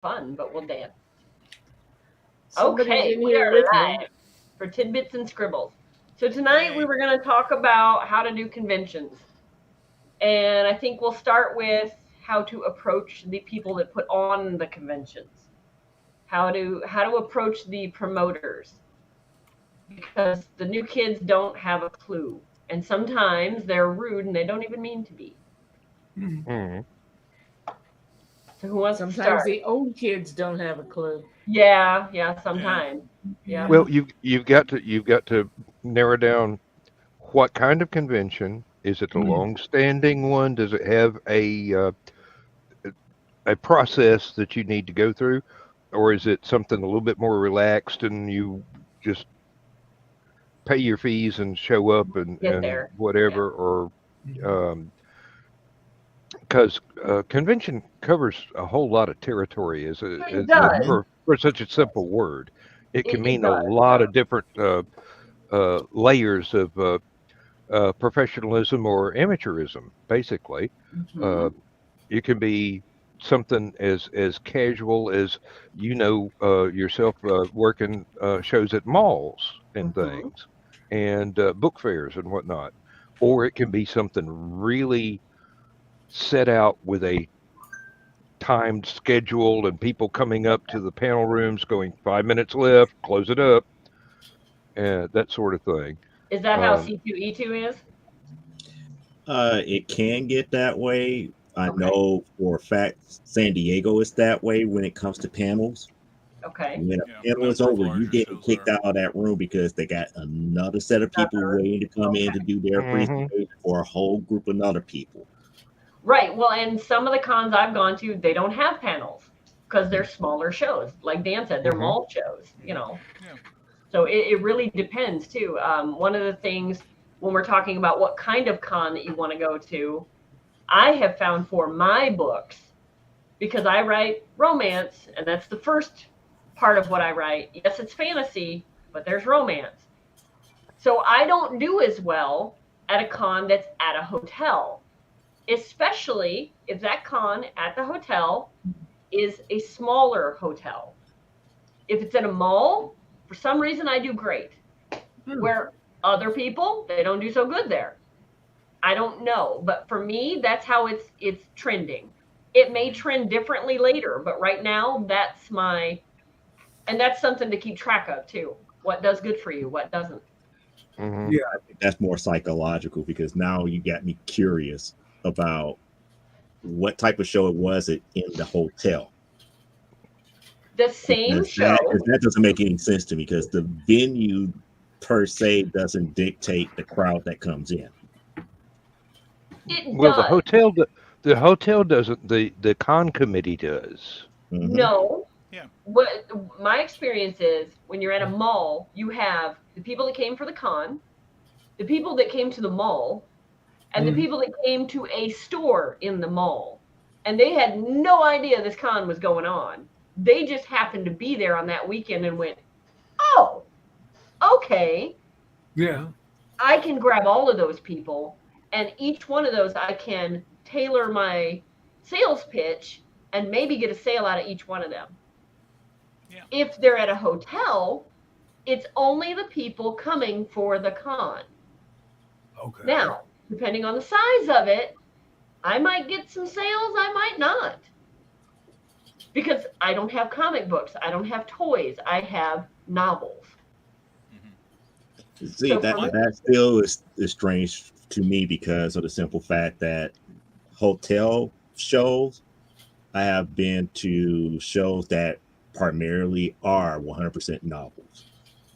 fun, but we'll dance. Somebody's Okay, in we here are with me. live for Tidbits and Scribbles. So tonight we were going to talk about how to do conventions. And I think we'll start with how to approach the people that put on the conventions. How to approach the promoters, because the new kids don't have a clue. And sometimes they're rude and they don't even mean to be. Mhm. So who wants to Sometimes start? the old kids don't have a clue. Yeah, sometimes. Yeah. Well, you've got to narrow down what kind of convention. Is it a long-standing one? Does it have a process that you need to go through, or is it something a little bit more relaxed and you just pay your fees and show up Get and there. Yeah. whatever? Or because convention covers a whole lot of territory It does. for such a simple word. It can It mean a does. lot of different layers of professionalism or amateurism. Basically, Mm-hmm. uh, it can be something as casual as yourself working shows at malls and Mm-hmm. things, and book fairs and whatnot, or it can be something really set out with a timed schedule and people coming up to the panel rooms going 5 minutes left, close it up, and that sort of thing. Is that how Um, C2E2 is? It can get that way. I Okay. know for a fact San Diego is that way when it comes to panels. Okay. When a Yeah, panel is that's where over, you larger get shows kicked are. out of that room because they got another set of people Another. waiting to come in Okay. to do their mhm. presentation for a whole group of other people. Right. Well, and some of the cons I've gone to, they don't have panels because they're smaller shows. Like Dan said, they're Mhm. mall shows. Yeah. So it really depends too. One of the things when we're talking about what kind of con that you want to go to, I have found for my books, because I write romance, and that's the first part of what I write. Yes, it's fantasy, but there's romance. So I don't do as well at a con that's at a hotel, especially if that con at the hotel is a smaller hotel. If it's in a mall, for some reason I do great. Where other people, they don't do so good there. I don't know, but for me, that's how it's trending. It may trend differently later, but right now and that's something to keep track of too. What does good for you, what doesn't. Mhm. I think that's more psychological because now you got me curious about what type of show it was in the hotel. The same Because that, show, 'cause that doesn't make any sense to me because the venue per se doesn't dictate the crowd that comes in. it Well, does. the hotel doesn't. The con committee does. Hmm. No, Yeah. what my experience is when you're at a mall, you have the people that came for the con, the people that came to the mall, and the people that came to a store in the mall. And they had no idea this con was going on. They just happened to be there on that weekend and went, oh, okay, Yeah. I can grab all of those people, and each one of those I can tailor my sales pitch and maybe get a sale out of each one of them. Yeah. If they're at a hotel, it's only the people coming for the con. Okay. Now, depending on the size of it, I might get some sales, I might not. Because I don't have comic books, I don't have toys, I have novels. See, So that for me, that still is strange to me because of the simple fact that hotel shows, I have been to shows that primarily are 100% novels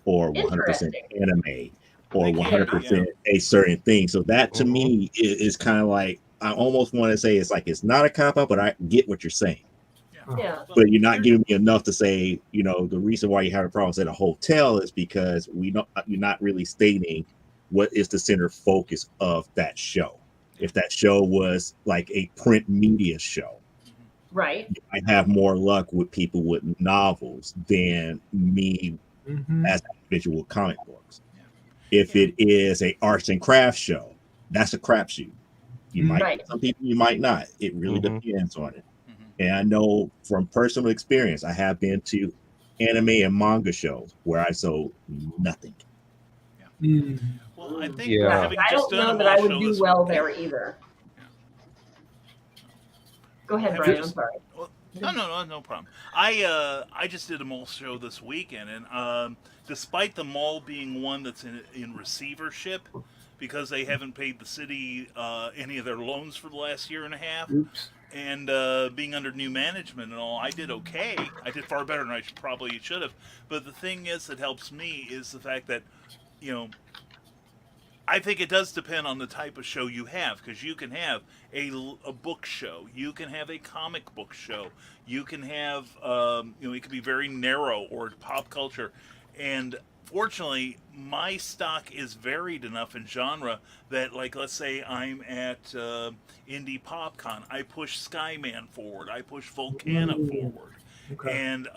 or 100% interesting. anime or They can be, yeah. 100% a certain thing. So that to Mhm. me is kind of like I almost want to say it's like it's not a cop out, but I get what you're saying. Yeah. Yeah. Well, But you're not there- giving me enough to say, the reason why you have a problem at a hotel is because you're not really stating what is the center focus of that show. If that show was like a print media show, Right. I have more luck with people with novels than me Mm-hmm. as an individual with comic books. Yeah. If it is a arts and crafts show, that's a crapshoot. You might Right. get some people, you might not. It really Mhm. depends on it. And I know from personal experience, I have been to anime and manga shows where I sold nothing. Mm. Well, I think Yeah. having I just don't done know a that I mall would show do this well week- there either. Go ahead, Having Brian. I'm just- sorry. Well, no problem. I just did a mall show this weekend, and despite the mall being one that's in receivership because they haven't paid the city any of their loans for the last year and a half, Oops. and being under new management and all, I did okay. I did far better than I probably should have. But the thing is that helps me is the fact that, you know, I think it does depend on the type of show you have, because you can have a book show, you can have a comic book show, you can have, it can be very narrow or pop culture. And fortunately, my stock is varied enough in genre that, like, let's say I'm at Indie PopCon, I push Skyman forward, I push Volcana forward. Okay. And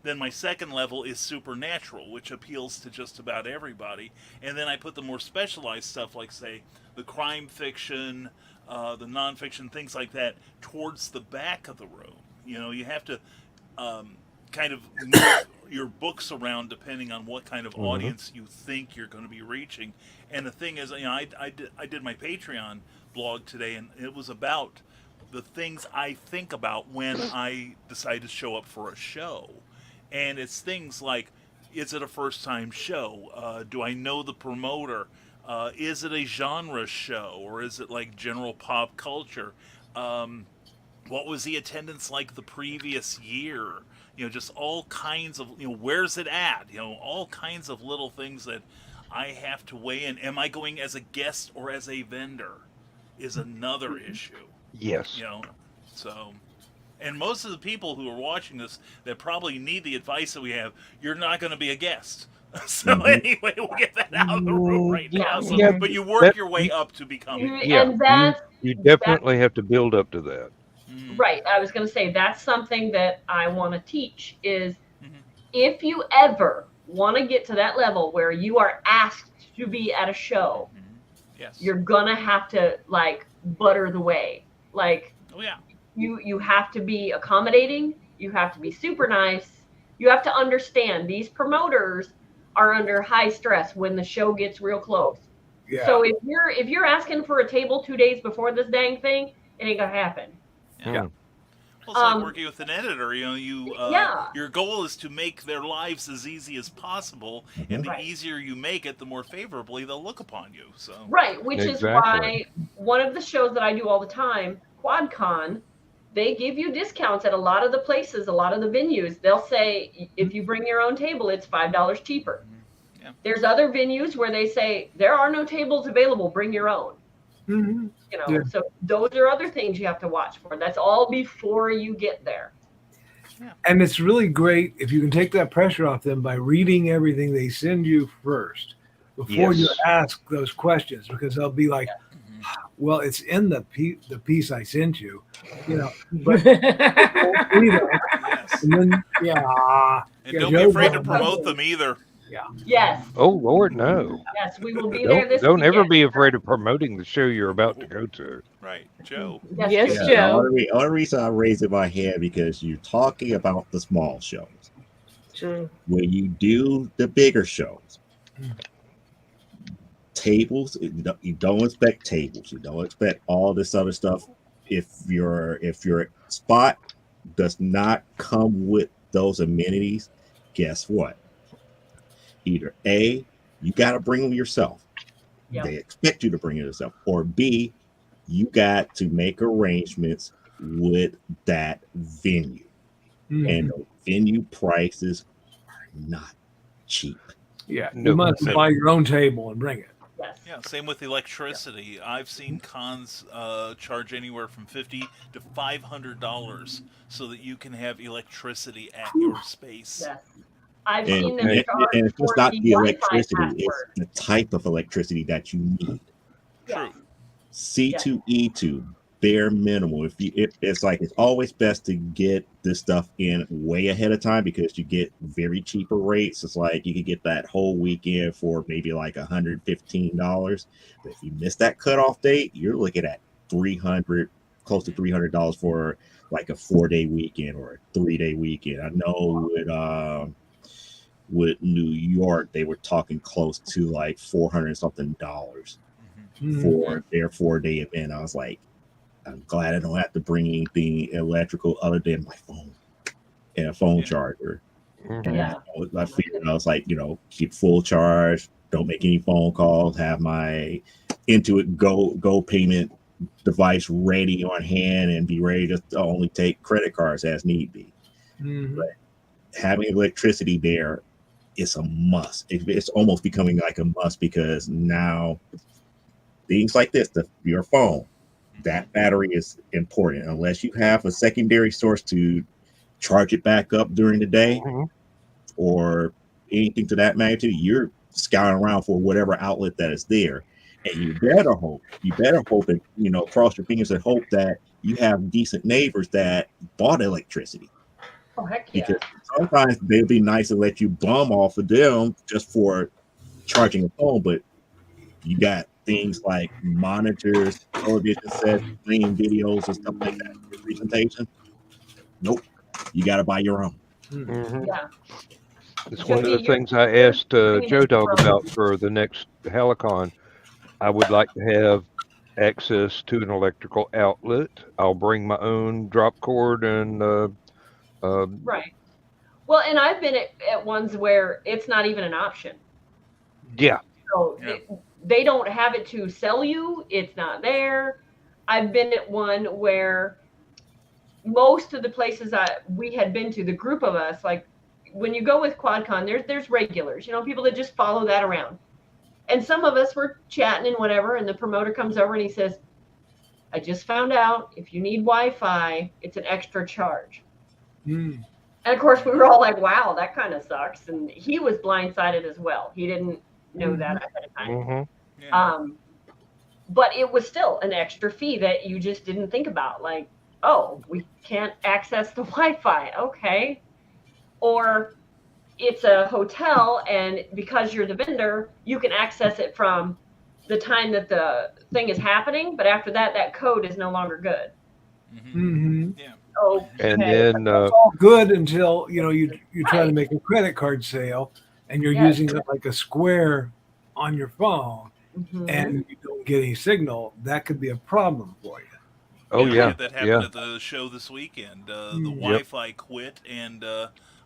then my second level is supernatural, which appeals to just about everybody. And then I put the more specialized stuff, like, say, the crime fiction, the nonfiction, things like that, towards the back of the room. You know, you have to kind of move your books around depending on what kind of audience you think you're going to be reaching. And the thing is, I did my Patreon blog today, and it was about the things I think about when I decide to show up for a show. And it's things like, is it a first time show? Do I know the promoter? Is it a genre show, or is it like general pop culture? What was the attendance like the previous year? You know, just all kinds of, where's it at? All kinds of little things that I have to weigh in. Am I going as a guest or as a vendor is another issue. Yes. So, and most of the people who are watching this that probably need the advice that we have, you're not going to be a guest. So anyway, we'll get that out of the room right now. So, Yeah, but you work that- your way up to becoming. Yeah, And that's you definitely have to build up to that. right. I was going to say that's something that I want to teach is Mhm. if you ever want to get to that level where you are asked to be at a show, Yes. you're gonna have to like butter the way. Like Oh yeah. you have to be accommodating, you have to be super nice, you have to understand these promoters are under high stress when the show gets real close. Yeah. So if you're asking for a table 2 days before this dang thing, it ain't gonna happen. Yeah. Well, it's like working with an editor. Yeah. Your goal is to make their lives as easy as possible, and the Right. easier you make it, the more favorably they'll look upon you. So. Right, which is why one of the shows that I do all the time, QuadCon, they give you discounts at a lot of the places, a lot of the venues. They'll say if you bring your own table, it's $5 cheaper. Yeah. There's other venues where they say there are no tables available, bring your own. Mhm. Yeah. So those are other things you have to watch for. That's all before you get there. And it's really great if you can take that pressure off them by reading everything they send you first before you Yes. ask those questions, because they'll be like, well, it's in the piece I sent you, but Yes. and then, yeah, And yeah, don't be Joe afraid to does. promote them either. Yes, Oh Lord, no! yes, we will be there this Don't ever weekend. be afraid of promoting the show you're about to go to. Right, Joe. Yes, Joe. Joe. The only reason I raise it my hand because you're talking about the small shows. True. When you do the bigger shows, tables, you don't expect tables. You don't expect all this other stuff. If your spot does not come with those amenities, guess what? Either A, you got to bring them yourself. Yeah. They expect you to bring it yourself. Or B, you got to make arrangements with that venue. Mhm. And the venue prices are not cheap. Yeah, No. you must buy your own table and bring it. Yes. Yeah, same with electricity. I've seen cons charge anywhere from $50 to $500 so that you can have electricity at your space. Yes. I've And, seen them and, charge and it's for just not the Wi-Fi electricity, it's password. the type of electricity that you need. True. C2E2, bare minimum. It's always best to get this stuff in way ahead of time because you get very cheaper rates. It's like you could get that whole weekend for maybe like $115. But if you miss that cutoff date, you're looking at $300, close to $300 for like a 4-day weekend or a 3-day weekend. I know with New York, they were talking close to like $400 something for their 4-day event. I was like, I'm glad I don't have to bring anything electrical other than my phone and a phone charger. Mhm. Yeah. I figured I was like, keep full charge, don't make any phone calls, have my Intuit Go payment device ready on hand, and be ready to only take credit cards as need be. But having electricity there is a must. It's almost becoming like a must, because now things like this, your phone, that battery is important. Unless you have a secondary source to charge it back up during the day Mhm. or anything to that magnitude, you're scouting around for whatever outlet that is there. And you better hope and, cross your fingers and hope that you have decent neighbors that bought electricity. Oh, heck yeah. Because sometimes they'd be nice to let you bum off of them just for charging a phone, but you got things like monitors, television sets, playing videos and stuff like that for your presentation. Nope. You got to buy your own. Mhm. Yeah. It's one of Jody, the things I asked bringing Joe it Dog from- about for the next Helicon. I would like to have access to an electrical outlet. I'll bring my own drop cord and Right. Well, and I've been at ones where it's not even an option. yeah. So Yeah. they don't have it to sell you. It's not there. I've been at one where most of the places we had been to, the group of us, like when you go with QuadCon, there's regulars, people that just follow that around. And some of us were chatting and whatever, and the promoter comes over and he says, I just found out if you need Wi-Fi, it's an extra charge. And of course, we were all like, wow, that kind of sucks. And he was blindsided as well. He didn't know that ahead of time. Hmm. Yeah. But it was still an extra fee that you just didn't think about. Like, oh, we can't access the Wi-Fi. Okay. Or it's a hotel, and because you're the vendor, you can access it from the time that the thing is happening. But after that, that code is no longer good. Yeah. Okay. And then All good until you try to make a credit card sale and you're Yes. using it like a square on your phone Mhm. and you don't get any signal. That could be a problem for you. oh We yeah, had that happen yeah. at the show this weekend. The Yep. Wi-Fi quit, and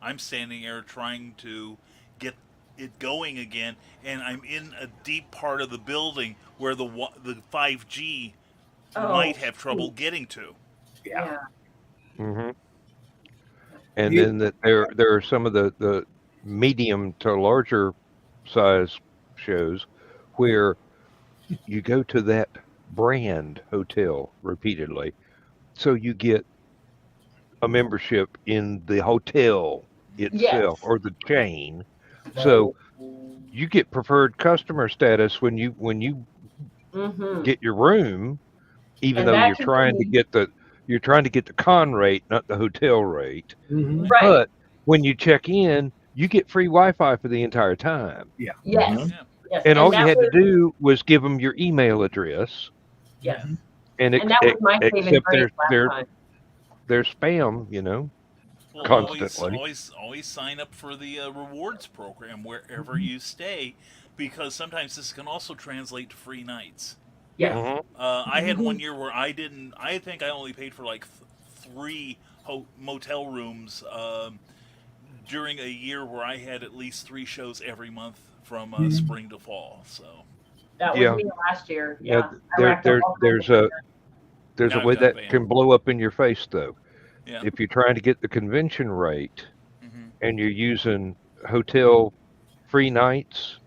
I'm standing there trying to get it going again, and I'm in a deep part of the building where the 5G might have trouble getting to. Yeah. Hmm. And You- then that there are some of the medium to larger size shows where you go to that brand hotel repeatedly, so you get a membership in the hotel itself Yes. or the chain. So you get preferred customer status when you Mm-hmm. get your room, even And though that you're can trying to be get the con rate, not the hotel rate. Mhm. right. But when you check in, you get free Wi-Fi for the entire time. Yeah. Yes. Mhm. Yes. And all you that had to was do was give them your email address yes. and And that was my saving accept grace last time. their spam, Well, constantly. always sign up for the rewards program wherever you stay, because sometimes this can also translate to free nights. Yes. Mhm. I had one year where I didn't. I think I only paid for like 3 motel rooms during a year where I had at least 3 shows every month from spring to fall. So That was Yeah. me last year. Yeah, Yeah. I racked up all kinds there's of a there's a Now I've way got that can blow up in your face though. yeah. If you're trying to get the convention rate Hmm. and you're using hotel free nights,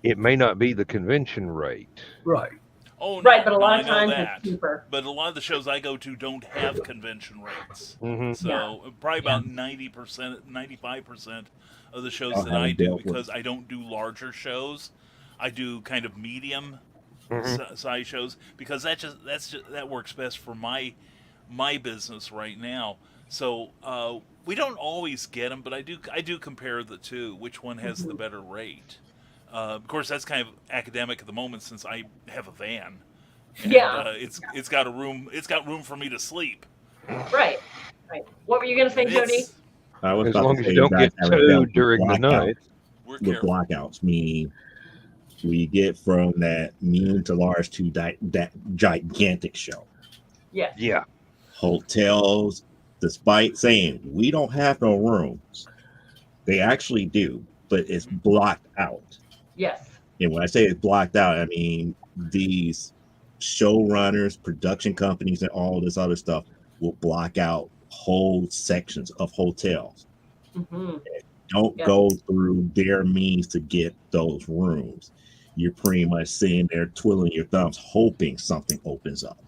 it may not be the convention rate. Right. Oh no, Right, but a no, lot I of know times that. it's cheaper. But a lot of the shows I go to don't have convention rates. Hmm. So probably about 90%, 95% of the shows that I haven't do, dealt with because I don't do larger shows, I do kind of medium Hmm. size shows, because that works best for my business right now. So we don't always get them, but I do compare the two, which one has the better rate. Of course, that's kind of academic at the moment since I have a van. And, Yeah. it's got room for me to sleep. Right. What were you going to say, And Jody? I was As about long to as say you don't guys get have it dealt towed during the night. We're with careful. blackouts, meaning we get from that medium to large to that gigantic show. Yes. Yeah. Hotels, despite saying we don't have no rooms, they actually do, but it's blocked out. Yes. And when I say it's blocked out, I mean these showrunners, production companies, and all this other stuff will block out whole sections of hotels. Hmm. Don't Yeah. go through their means to get those rooms. You're pretty much sitting there twiddling your thumbs, hoping something opens up.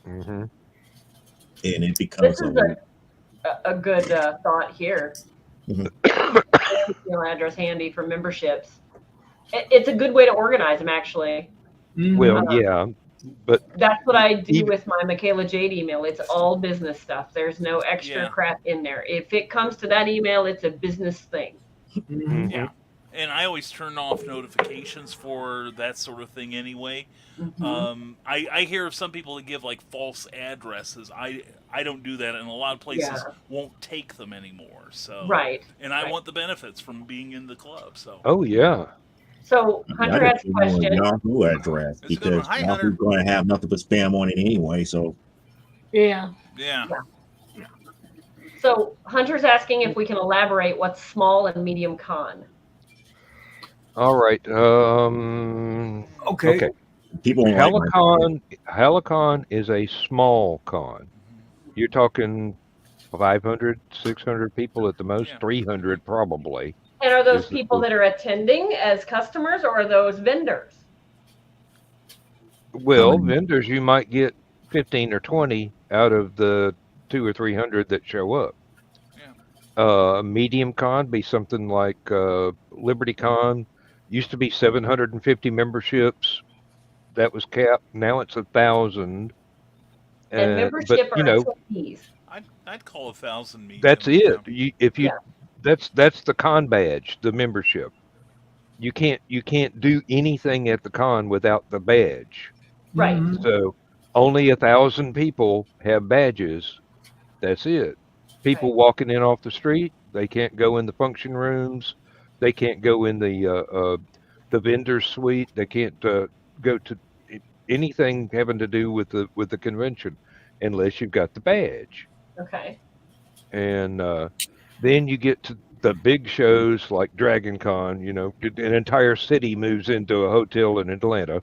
Hmm. And it This becomes is a good thought here. Mhm. Email address handy for memberships. It's a good way to organize them, actually. Mhm. Well, yeah, but That's what I do even with my Michaela Jade email. It's all business stuff. There's no extra Yeah. crap in there. If it comes to that email, it's a business thing. Mhm. Yeah. And I always turn off notifications for that sort of thing anyway. Hmm. I hear of some people that give like false addresses. I don't do that, and a lot of places Yeah. won't take them anymore. So Right. and I Right. want the benefits from being in the club. So oh yeah, So I Hunter just has a give them a question. Yahoo address it's a good one. because Hi, Yahoo's Hunter. going to have nothing but spam on it anyway. So Yeah. Yeah. So Hunter's asking if we can elaborate what's small and medium con. all right. Okay. Okay. people don't like my Helicon is a small con. You're talking 500, 600 people at the most, Yeah. 300 probably. And are those Is- people that are attending as customers, or are those vendors? Well, vendors, you might get 15 or 20 out of the 2 or 300 that show up. Yeah. Medium con be something like Liberty Con. Used to be 750 memberships. That was capped. Now it's 1,000. And But membership you or know, attendees? I'd call 1,000 medium. that's it. Yeah. If you Yeah. that's the con badge, the membership. You can't do anything at the con without the badge. Right. Mhm. So only 1,000 people have badges. That's it. People Right. walking in off the street, they can't go in the function rooms. They can't go in the vendor suite. They can't go to anything having to do with the convention unless you've got the badge. Okay. And then you get to the big shows like Dragon Con. You know, an entire city moves into a hotel in Atlanta.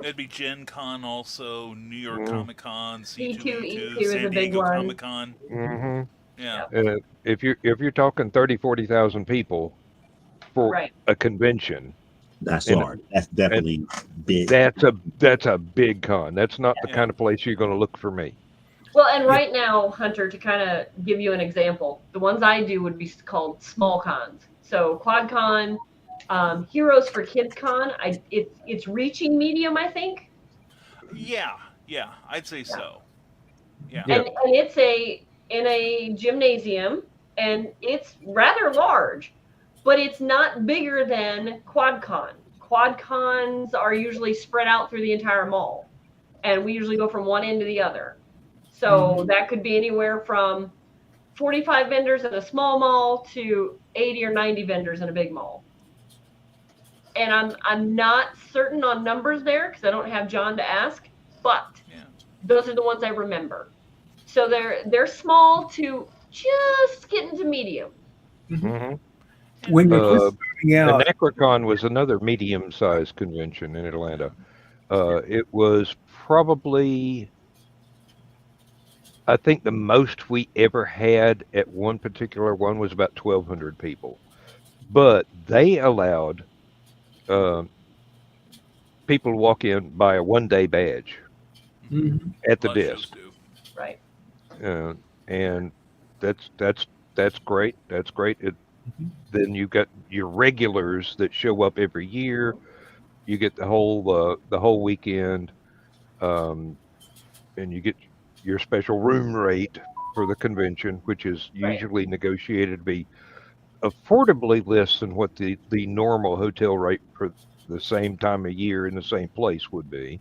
It'd be Gen Con also, New York Mm. Comic Con, E2, C2E2, E2 is a San big Diego one. Comic Con. Hmm. Yeah. If you're talking 30, 40,000 people for Right. a convention, that's and large. That's definitely big. that's a big con. That's not the Yeah. kind of place you're going to look for me. Well, and right now, Hunter, to kind of give you an example, the ones I do would be called small cons. So QuadCon, Heroes for Kids Con, it's reaching medium, I think, Yeah. Yeah. I'd say so. Yeah. Yeah. and it's in a gymnasium, and it's rather large, but it's not bigger than QuadCon. QuadCons are usually spread out through the entire mall, and we usually go from one end to the other. So that could be anywhere from 45 vendors in a small mall to 80 or 90 vendors in a big mall. And I'm not certain on numbers there because I don't have John to ask, but Yeah. those are the ones I remember. So they're small to just getting to medium. Hmm. When you're Uh, first starting out, Anachrocon was another medium-sized convention in Atlanta. It was probably, I think, the most we ever had at one particular one was about 1,200 people. But they allowed um people to walk in buy a one-day badge Mhm. at A the lot of shows desk, do. Right. uh, and that's that's that's great. That's great. Then you got your regulars that show up every year. You get the whole weekend, um, and you get your special room rate for the convention, which is Right. usually negotiated to be affordably less than what the normal hotel rate for the same time of year in the same place would be.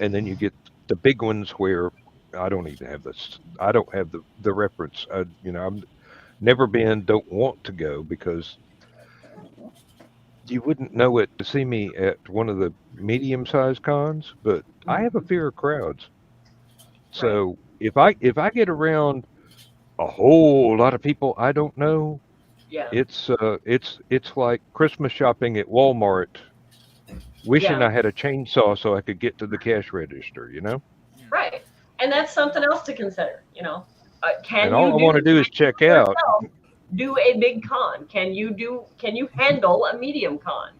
and then you get the big ones where I don't even have this. I don't have the reference. I'm never been, don't want to go because you wouldn't know it to see me at one of the medium-sized cons. But I have a fear of crowds. Right. So if I get around a whole lot of people I don't know, Yeah. it's like Christmas shopping at Walmart, wishing Yeah. I had a chainsaw so I could get to the cash register, you know? Right. And that's something else to consider. Can And all you I want to do is check out. yourself do a big con? Can you handle a medium con?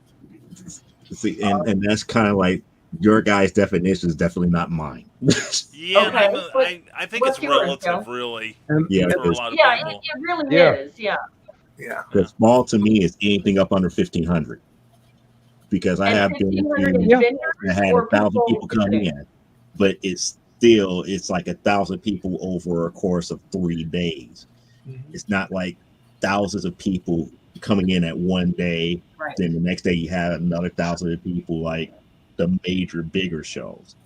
See, and that's kind of like your guy's definition is definitely not mine. Yeah, Okay, and what- I think it's what's yours, relative, Joe? really, Yeah, for a lot of Yeah, people. it really Yeah. is. Yeah. Yeah. because small to me is anything up under 1,500. Because I And have been 1,500 is Yeah. vendors I had or 1,000 people come visiting? in, but it's like 1,000 people over a course of 3 days. It's not like thousands of people coming in at one day. Right. Then the next day you have another 1,000 of people like the major bigger shows.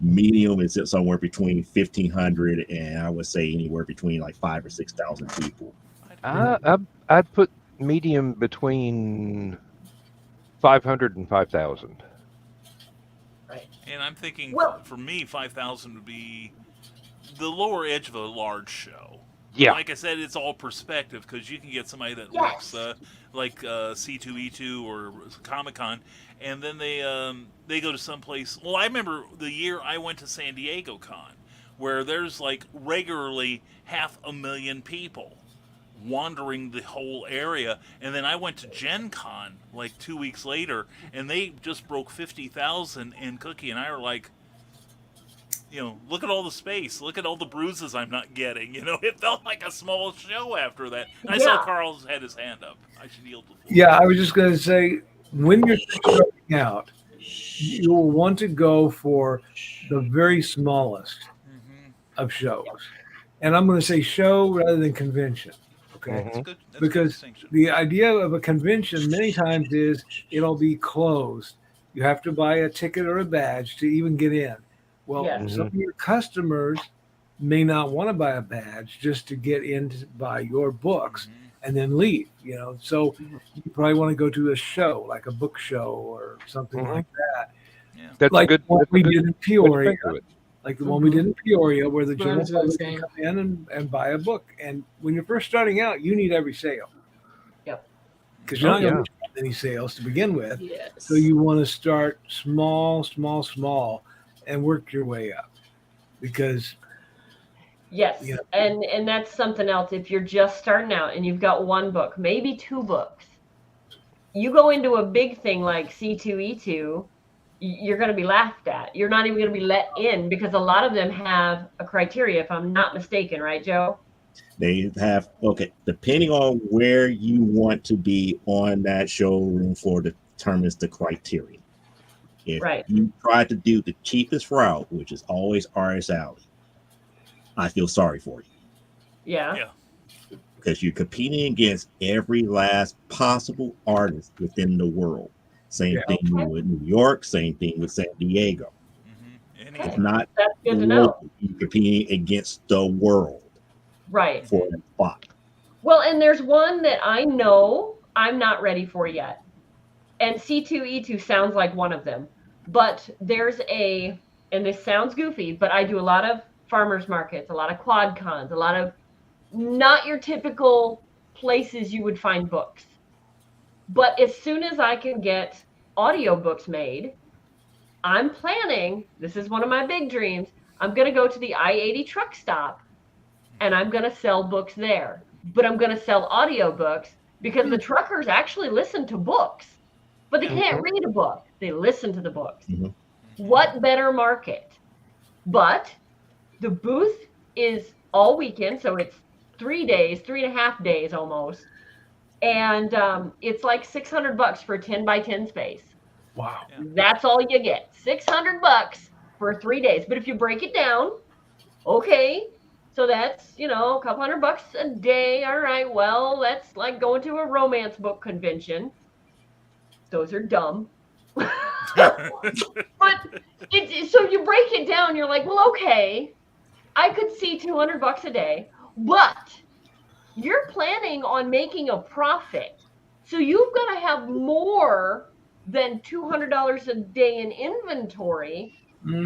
Medium is somewhere between 1,500 and I would say anywhere between like 5,000 or 6,000 people. I'd put medium between 500 and 5,000. And I'm thinking, Well- for me, 5,000 would be the lower edge of a large show. Yeah. Like I said, it's all perspective because you can get somebody that Yes. looks like C2E2 or Comic Con, and then they go to some place. Well, I remember the year I went to San Diego Con, where there's like regularly 500,000 people wandering the whole area, and then I went to Gen Con like 2 weeks later, and they just broke 50,000, and Cookie and I were like, look at all the space. Look at all the bruises I'm not getting. It felt like a small show after that. And I saw Yeah. Carl's had his hand up. I should yield the floor. Yeah, I was just going to say, when you're starting out, you'll want to go for the very smallest Mm-hmm. of shows. And I'm going to say show rather than convention. Okay. Mhm. That's good. That's a good Because distinction. the idea of a convention many times is it'll be closed. You have to buy a ticket or a badge to even get in. Well, Yeah. some of your customers may not want to buy a badge just to get in to buy your books Mhm. and then leave, So you probably want to go to a show, like a book show or something Mhm. like that. That's Like a good. the one That's a we good did in way to Peoria. think of it. Like the one we did in Peoria, where the general Runs to the public same. can come in and buy a book. And when you're first starting out, you need every sale. Yep. Because you're Oh, not going yeah. to get any sales to begin with. Yes. So you want to start small, and work your way up. Because Yes. Yeah. And that's something else. If you're just starting out and you've got one book, maybe two books, you go into a big thing like C2E2, you're going to be laughed at. You're not even going to be let in because a lot of them have a criteria, if I'm not mistaken, right, Joe? They have, depending on where you want to be on that showroom floor determines the criteria. If Right. you try to do the cheapest route, which is always RS Alley, I feel sorry for you Yeah. Yeah. because you're competing against every last possible artist within the world. Same Yeah. thing with New York, same thing with San Diego. Mm-hmm. Okay. It's not That's good to know. local. You're competing against the world Right. for that spot. Well, and there's one that I know I'm not ready for yet. And C2E2 sounds like one of them. But there's and this sounds goofy, but I do a lot of farmers markets, a lot of quad cons, a lot of not your typical places you would find books. But as soon as I can get audiobooks made, I'm planning, this is one of my big dreams, I'm going to go to the I-80 truck stop and I'm going to sell books there. But I'm going to sell audiobooks because the truckers actually listen to books, but they can't read a book. They listen to the books. Mhm. What better market? But the booth is all weekend, so it's 3 days, 3.5 days almost. And it's like $600 for a 10 by 10 space. wow. Yeah. That's all you get. $600 for 3 days. But if you break it down, okay, so that's, a couple $100 a day. All right, well, that's like going to a romance book convention. Those are dumb. But so you break it down, you're like, well, okay, I could see $200 a day, but you're planning on making a profit. So you've got to have more than $200 a day in inventory,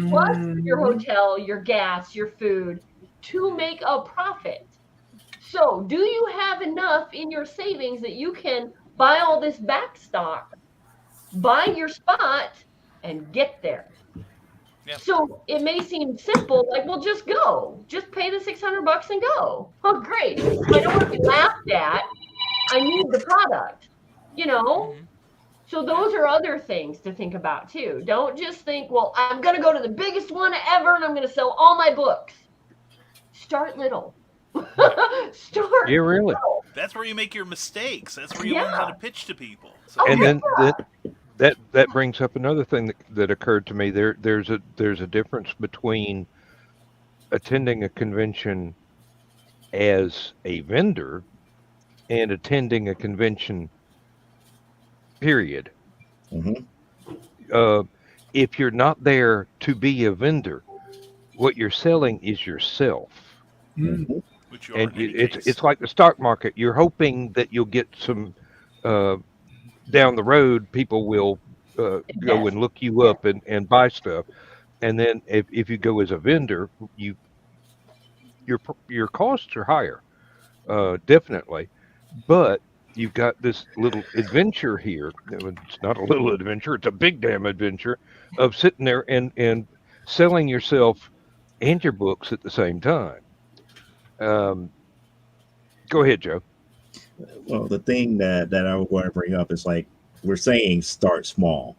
plus your hotel, your gas, your food, to make a profit. So do you have enough in your savings that you can buy all this back stock, buy your spot, and get there? Yeah. So it may seem simple, like, well, just go, just pay the $600 and go. Oh, great! I don't want to be laughed at. I need the product, you know. Mhm. So those are other things to think about too. Don't just think, well, I'm going to go to the biggest one ever and I'm going to sell all my books. Start little. Start. Yeah, really. little. That's where you make your mistakes. That's where you learn how to pitch to people. So, Oh, And yeah. then that brings up another thing that occurred to me. There's a difference between attending a convention as a vendor and attending a convention, period. Mhm. If you're not there to be a vendor, what you're selling is yourself. Mhm. which you are And in any it's case. like the stock market. You're hoping that you'll get some down the road. People will go Invest. and look you up and buy stuff. And then if you go as a vendor, your costs are higher, definitely. But you've got this little adventure here. It's not a little adventure; it's a big damn adventure of sitting there and selling yourself and your books at the same time. Um, Go ahead, Joe. Well, the thing that I was going to bring up is like we're saying start small,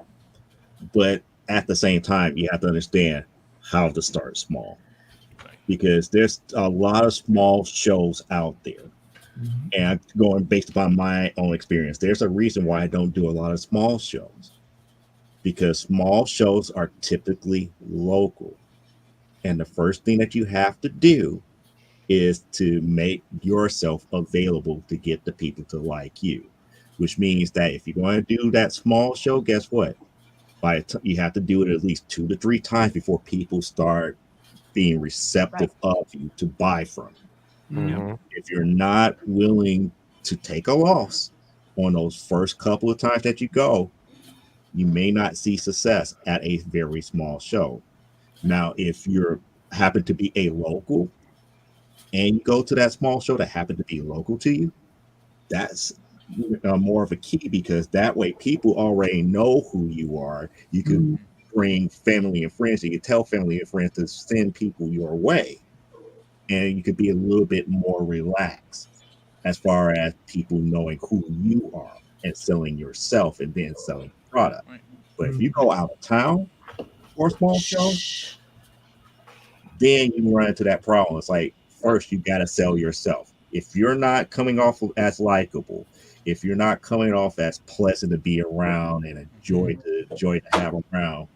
but at the same time, you have to understand how to start small because there's a lot of small shows out there. And going based upon my own experience, there's a reason why I don't do a lot of small shows because small shows are typically local. And the first thing that you have to do is to make yourself available to get the people to like you, which means that if you're going to do that small show, guess what? You have to do it at least 2 to 3 times before people start being receptive of you to buy from you. Mhm. If you're not willing to take a loss on those first couple of times that you go, you may not see success at a very small show. Now, if you're happen to be a local and you go to that small show that happen to be local to you, that's more of a key because that way people already know who you are. You can bring family and friends. You can tell family and friends to send people your way, and you could be a little bit more relaxed as far as people knowing who you are and selling yourself and then selling the product. Right. But if you go out of town for a small show, then you run into that problem. It's like first you got to sell yourself. If you're not coming off as likable, if you're not coming off as pleasant to be around and enjoy to have around,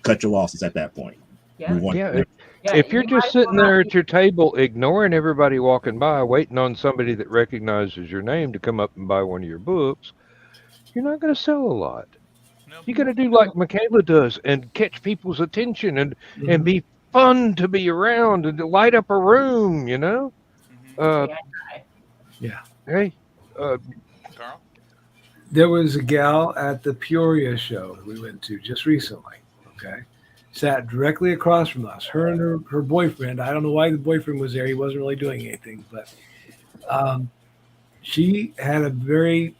cut your losses at that point. Yeah. Move on. Yeah. Yeah, If you're you just might sitting not there be- at your table, ignoring everybody walking by, waiting on somebody that recognizes your name to come up and buy one of your books, you're not going to sell a lot. No. You got to do like Michaela does and catch people's attention and be fun to be around and to light up a room. You know. Mhm. Hey. Carl? There was a gal at the Peoria show that we went to just recently. Okay. Sat directly across from us. Her and her boyfriend. I don't know why the boyfriend was there. He wasn't really doing anything, but she had a very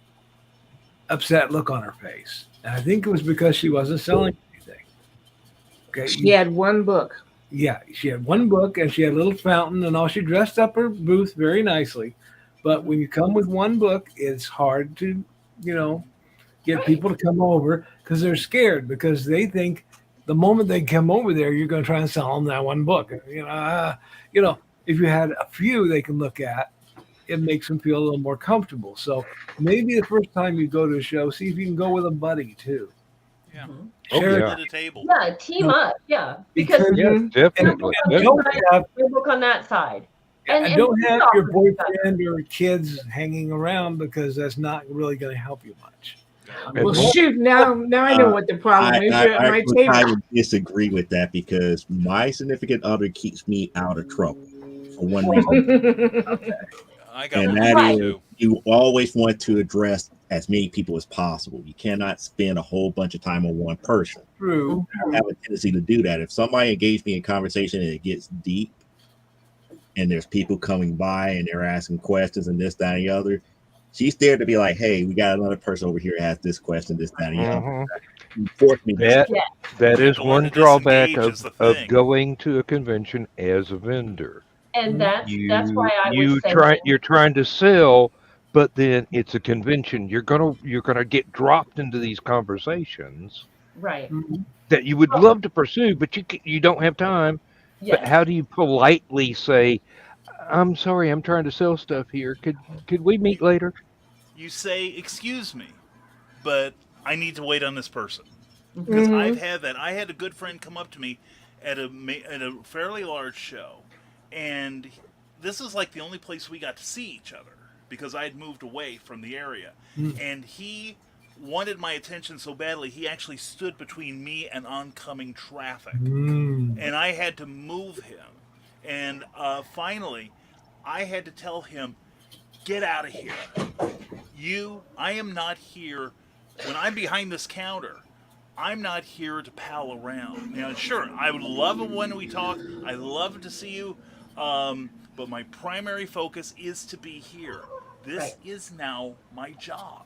upset look on her face. And I think it was because she wasn't selling anything. Okay. She had one book. Yeah, she had one book and she had a little fountain and all. She dressed up her booth very nicely. But when you come with one book, it's hard to, get people to come over because they're scared because they think the moment they come over there, you're going to try and sell them that one book. If you had a few they can look at, it makes them feel a little more comfortable. So maybe the first time you go to a show, see if you can go with a buddy too. Yeah. Oh, Share yeah. At a table. Yeah, team up. Yeah, because Yeah, and definitely. don't have your book on that side. and don't we have talk your to each other. boyfriend or kids hanging around because that's not really going to help you much. And Well, what- shoot! Now I know what the problem is. You're at my would table. kind of disagree with that because my significant other keeps me out of trouble for one reason, I got and one that Right. is too. you always want to address as many people as possible. You cannot spend a whole bunch of time on one person. True. I have a tendency to do that. If somebody engaged me in conversation and it gets deep, and there's people coming by and they're asking questions and this, that, and the other, she's there to be like, "Hey, we got another person over here who has this question, this, that, and the other." Mhm. You force me to That Yeah. that is To learn one to drawback disengage is the of thing. going to a convention as a vendor. And that's why I was You're trying to sell, but then it's a convention. You're gonna get dropped into these conversations right. that you would Well, love to pursue, but you don't have time. But yes. how do you politely say, "I'm sorry, I'm trying to sell stuff here. Could we meet later?" You say, "Excuse me, but I need to wait on this person." Because I've had that. I had a good friend come up to me at a fairly large show, and this is like the only place we got to see each other because I had moved away from the area, and he wanted my attention so badly he actually stood between me and oncoming traffic, and I had to move him, and finally, I had to tell him, "Get out of here! I am not here. When I'm behind this counter, I'm not here to pal around. Now, sure, I would love it when we talk. I love to see you, but my primary focus is to be here. This is now my job."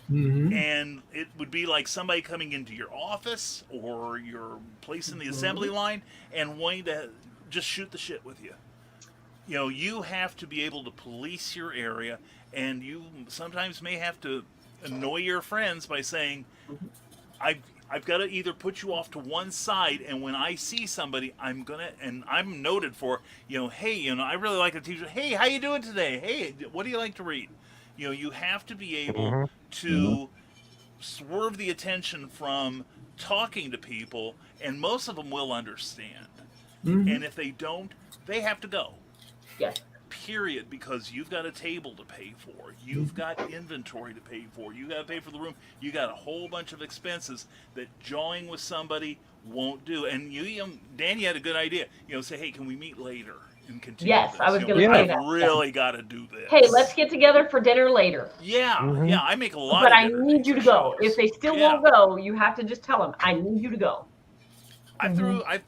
And it would be like somebody coming into your office or your place in the assembly line and wanting to just shoot the shit with you. You know, you have to be able to police your area, and you sometimes may have to annoy your friends by saying, I've got to either put you off to one side, and when I see somebody, I'm noted for, hey, I really like the teacher. Hey, how you doing today? Hey, what do you like to read? You have to be able to swerve the attention from talking to people, and most of them will understand. And if they don't, they have to go. Yes. Period, because you've got a table to pay for, you've got inventory to pay for, you got to pay for the room, you got a whole bunch of expenses that jawing with somebody won't do. And Dan, you had a good idea. Say, hey, can we meet later and continue? Yes, this? I was going to say I've that. really got to do this. Hey, let's get together for dinner later. Yeah, I make a lot. But of I need you to go. shows. If they still won't go, you have to just tell them, I need you to go.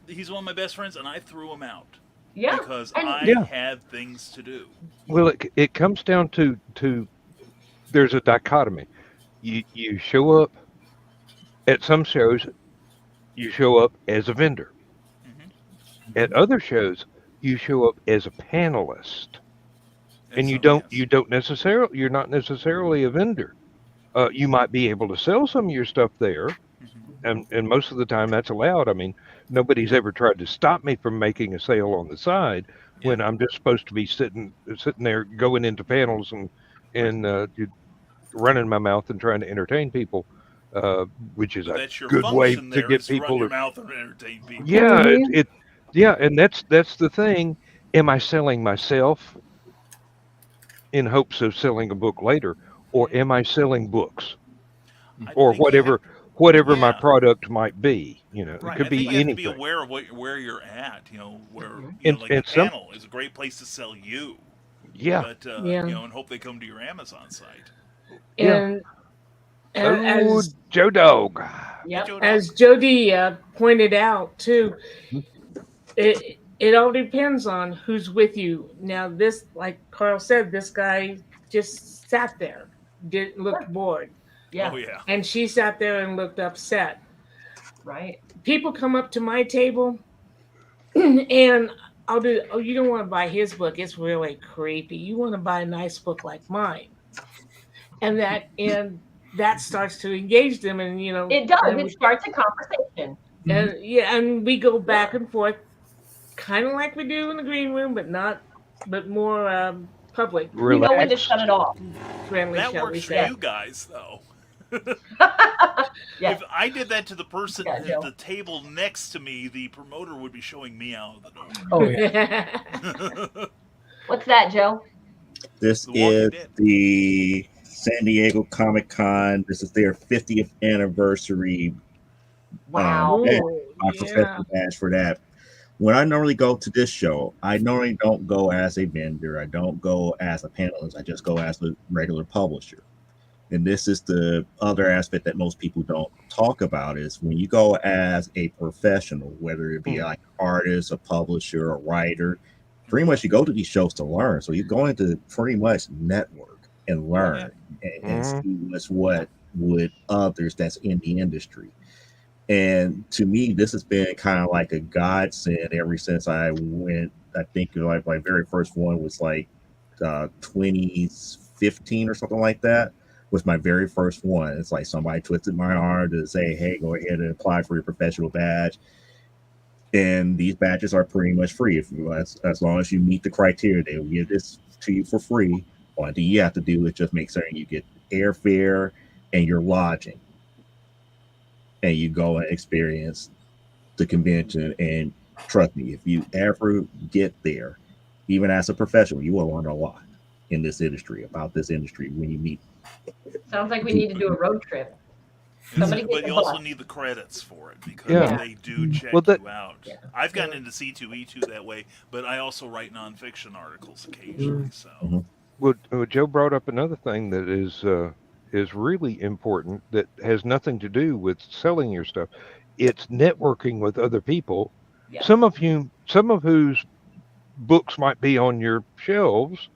He's one of my best friends, and I threw him out. Yeah. Because I had things to do. Well, it comes down to there's a dichotomy. You show up at some shows, you show up as a vendor. At other shows, you show up as a panelist, and you're not necessarily a vendor. You might be able to sell some of your stuff there, and most of the time that's allowed. I mean, nobody's ever tried to stop me from making a sale on the side when I'm just supposed to be sitting there going into panels and running my mouth and trying to entertain people, which is a good way to get people to run your mouth and entertain people. Yeah, and that's the thing. Am I selling myself in hopes of selling a book later, or am I selling books, or whatever my product might be? It could be you anything. have to be aware of where you're at. Where and the panel is a great place to sell you. Yeah. But and hope they come to your Amazon site. And as Joe Dog. Yep. As Jody pointed out too, it all depends on who's with you. Now, this, like Carl said, this guy just sat there, didn't look bored. Yeah. Oh yeah. And she sat there and looked upset. Right. People come up to my table, and I'll do. Oh, you don't want to buy his book? It's really creepy. You want to buy a nice book like mine, and that starts to engage them, and it does. It starts a conversation. And and we go back and forth, kind of like we do in the green room, but more public. We know when to shut it off. Friendly, that shall works we for say. you guys, though. Yeah. If I did that to the person at the table next to me, the promoter would be showing me out of the door. Oh yeah. What's that, Joe? This The Walking is Dead. the San Diego Comic-Con. This is their 50th anniversary. Wow. Badge, Oh, my professional badge for that. When I normally go to this show, I normally don't go as a vendor. I don't go as a panelist. I just go as a regular publisher. And this is the other aspect that most people don't talk about is when you go as a professional, whether it be like an artist, a publisher, a writer, pretty much you go to these shows to learn. So you're going to pretty much network and learn and see what would others that's in the industry. And to me, this has been kind of like a godsend ever since I went. I think like my very first one was like 2015 or something like that. Was my very first one. It's like somebody twisted my arm to say, "Hey, go ahead and apply for your professional badge." And these badges are pretty much free if you, as long as you meet the criteria. They will give this to you for free. All you have to do is just make certain you get airfare and your lodging, and you go and experience the convention. And trust me, if you ever get there, even as a professional, you will learn a lot in this industry about this industry when you meet. Sounds like we need to do a road trip. Somebody get But the you also bus. need the credits for it because Yeah. they do check Well, you out. Yeah. I've gotten into C2E2 that way, but I also write nonfiction articles occasionally. So Well, Joe brought up another thing that is really important that has nothing to do with selling your stuff. It's networking with other people. Yeah. Some of whose books might be on your shelves,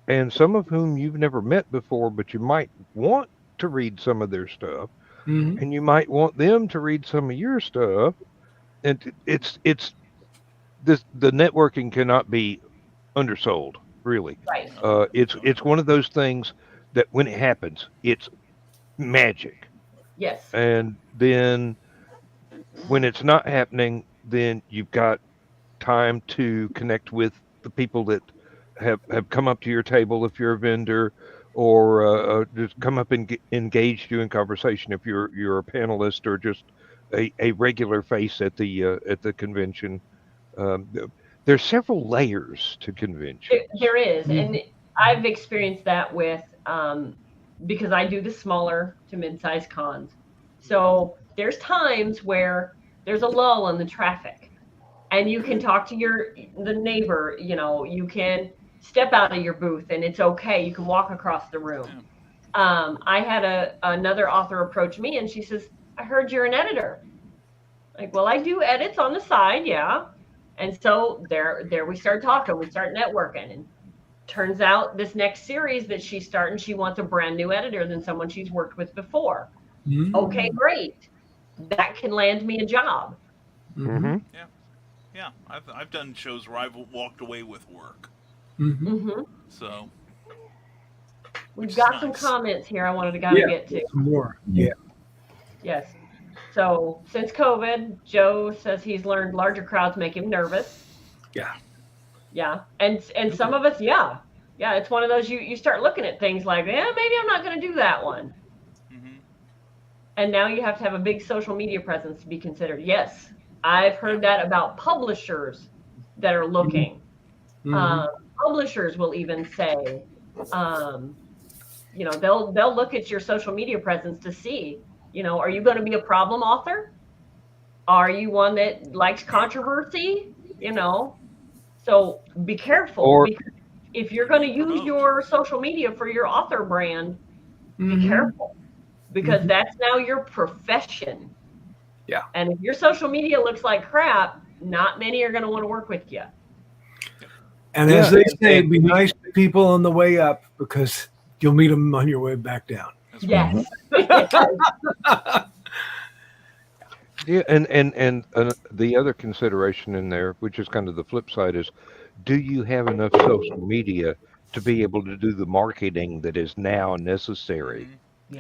and some of whom you've never met before, but you might want to read some of their stuff, and you might want them to read some of your stuff. And it's this the networking cannot be undersold, really. Right. It's one of those things that when it happens, it's magic. Yes. And then when it's not happening, then you've got time to connect with the people that have come up to your table if you're a vendor, or just come up and engage you in conversation if you're a panelist or just a regular face at the convention. There's several layers to convention. There is, and I've experienced that with because I do the smaller to mid-sized cons. So there's times where there's a lull in the traffic, and you can talk to the neighbor. You can step out of your booth, and it's okay. You can walk across the room. I had another author approach me, and she says, "I heard you're an editor." Like, well, I do edits on the side, yeah. And so there we start talking, we start networking, and turns out this next series that she's starting, she wants a brand new editor than someone she's worked with before. Okay, great. That can land me a job. yeah, I've done shows where I've walked away with work. So We've got some comments here I wanted to get to. More. Yes. So since COVID, Joe says he's learned larger crowds make him nervous. Yeah. And some of us, yeah, it's one of those you start looking at things like, maybe I'm not going to do that one. And now you have to have a big social media presence to be considered. Yes, I've heard that about publishers that are looking. Publishers will even say, they'll look at your social media presence to see, are you going to be a problem author? Are you one that likes controversy? So be careful, because if you're going to use your social media for your author brand, be careful, because that's now your profession. Yeah. And if your social media looks like crap, not many are going to want to work with you. And as they say, be nice to people on the way up, because you'll meet them on your way back down. Yes. Yeah, and the other consideration in there, which is kind of the flip side, is do you have enough social media to be able to do the marketing that is now necessary